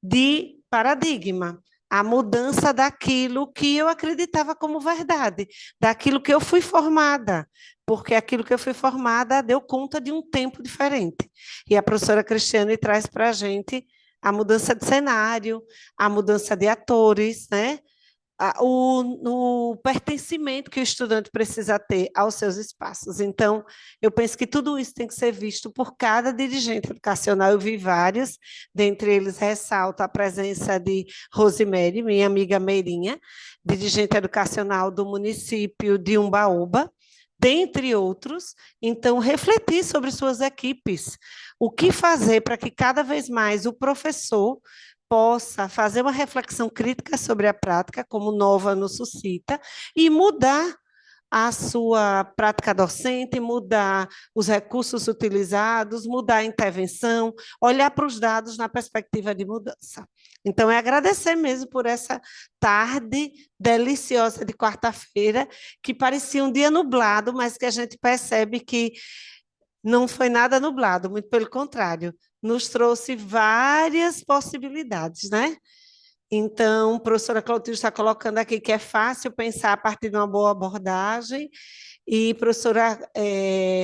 de paradigma, à mudança daquilo que eu acreditava como verdade, daquilo que eu fui formada, porque aquilo que eu fui formada deu conta de um tempo diferente. E a professora Cristiane traz para a gente a mudança de cenário, a mudança de atores, né? O pertencimento que o estudante precisa ter aos seus espaços. Então, eu penso que tudo isso tem que ser visto por cada dirigente educacional. Eu vi vários, dentre eles ressalto a presença de Rosemary, minha amiga Meirinha, dirigente educacional do município de Umbaúba, dentre outros. Então, refletir sobre suas equipes. O que fazer para que cada vez mais o professor possa fazer uma reflexão crítica sobre a prática, como Nova nos suscita, e mudar a sua prática docente, mudar os recursos utilizados, mudar a intervenção, olhar para os dados na perspectiva de mudança. Então, é agradecer mesmo por essa tarde deliciosa de quarta-feira, que parecia um dia nublado, mas que a gente percebe que não foi nada nublado, muito pelo contrário, nos trouxe várias possibilidades, né? Então, a professora Clotilde está colocando aqui que é fácil pensar a partir de uma boa abordagem, e a professora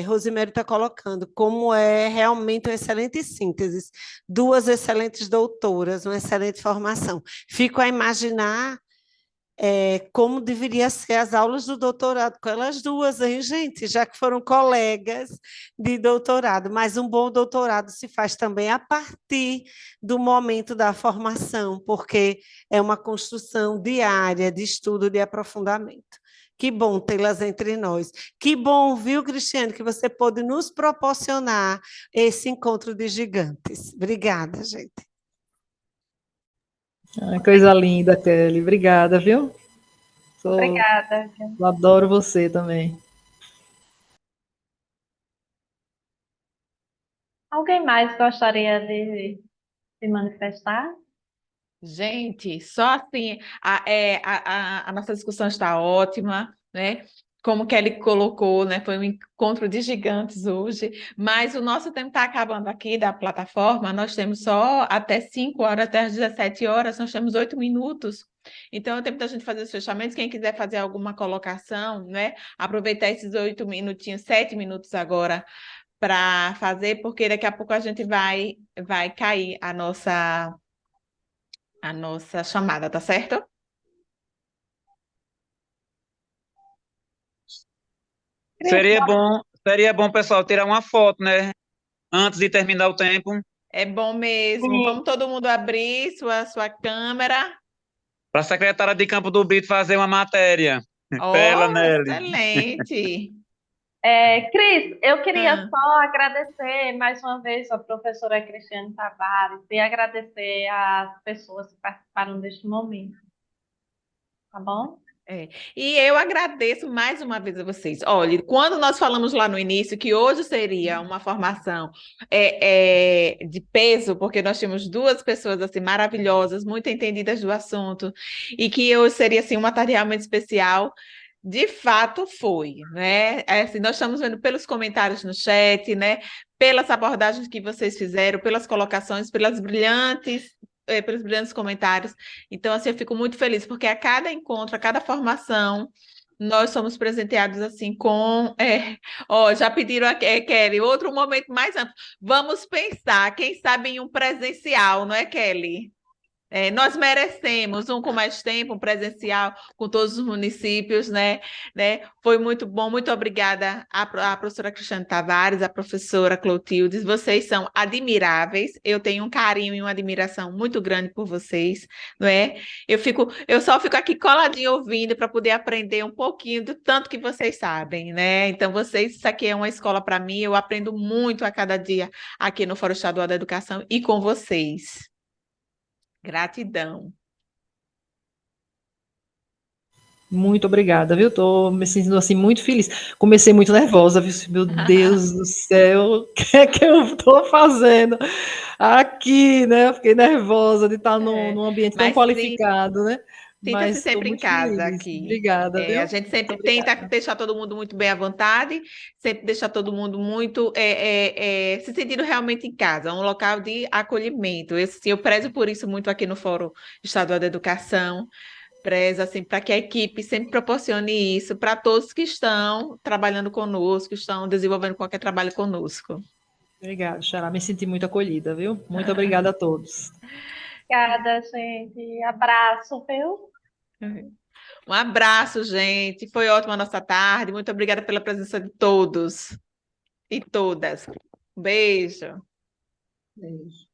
Rosemary está colocando como é realmente uma excelente síntese, duas excelentes doutoras, uma excelente formação. Fico a imaginar como deveria ser as aulas do doutorado com elas duas, hein, gente? Já que foram colegas de doutorado, mas um bom doutorado se faz também a partir do momento da formação, porque é uma construção diária de estudo, de aprofundamento. Que bom tê-las entre nós. Que bom, viu, Cristiane, que você pôde nos proporcionar esse encontro de gigantes. Obrigada, gente. Coisa linda, Kelly. Obrigada, viu? Obrigada. Eu adoro você também. Alguém mais gostaria de se manifestar? Gente, só assim, a nossa discussão está ótima, né? Como que ele colocou, né? Foi um encontro de gigantes hoje, mas o nosso tempo está acabando aqui da plataforma, nós temos só até 5 horas, até as 17 horas, nós temos 8 minutos. Então, é o tempo da gente fazer os fechamentos. Quem quiser fazer alguma colocação, né? Aproveitar esses 8 minutinhos, 7 minutos agora, para fazer, porque daqui a pouco a gente vai cair a nossa chamada, tá certo? Seria bom, Seria bom, pessoal, tirar uma foto, né? Antes de terminar o tempo, É bom mesmo. Vamos todo mundo abrir sua câmera. para a secretária de Campo do Brito fazer uma matéria. Pela Oh, Nelly. excelente. Cris, eu queria Ah, só agradecer mais uma vez a professora Cristiane Tavares e agradecer às pessoas que participaram deste momento, tá bom? é. E eu agradeço mais uma vez a vocês. Olha, quando nós falamos lá no início que hoje seria uma formação de peso, porque nós tínhamos duas pessoas assim maravilhosas, muito entendidas do assunto, e que hoje seria assim uma tarde realmente especial. De fato foi, né? Assim, nós estamos vendo pelos comentários no chat, né? Pelas abordagens que vocês fizeram, pelas colocações, pelos brilhantes comentários. Então, assim, eu fico muito feliz, porque a cada encontro, a cada formação, nós somos presenteados assim com. Ó, já pediram a Kelly, outro momento mais amplo. Vamos pensar, quem sabe, em um presencial, não é, Kelly? Nós merecemos um com mais tempo, um presencial com todos os municípios, né? Foi muito bom, muito obrigada à professora Cristiane Tavares, à professora Clotildes, vocês são admiráveis, eu tenho um carinho e uma admiração muito grande por vocês, não é? Eu só fico aqui coladinho ouvindo para poder aprender um pouquinho do tanto que vocês sabem, né? Então, isso aqui é uma escola para mim, eu aprendo muito a cada dia aqui no Fórum Estadual da Educação e com vocês. Gratidão. Muito obrigada, viu? Estou me sentindo assim muito feliz. Comecei muito nervosa, viu? Meu Deus do céu, o que é que eu estou fazendo aqui, né? Eu fiquei nervosa de estar num ambiente tão Mas qualificado, né? sinta-se Mas estou sempre em muito casa feliz. aqui. Obrigada, A viu? gente Muito sempre tenta obrigada. deixar todo mundo muito bem à vontade, sempre deixar todo mundo muito se sentindo realmente em casa, um local de acolhimento. Eu prezo por isso muito aqui no Fórum Estadual da Educação, prezo assim, para que a equipe sempre proporcione isso para todos que estão trabalhando conosco, estão desenvolvendo qualquer trabalho conosco. Obrigada, Xará. Me senti muito acolhida, viu? Muito obrigada a todos. Obrigada, gente. Abraço, viu? Um abraço, gente. Foi ótima a nossa tarde. Muito obrigada pela presença de todos e todas. Um beijo. Beijo.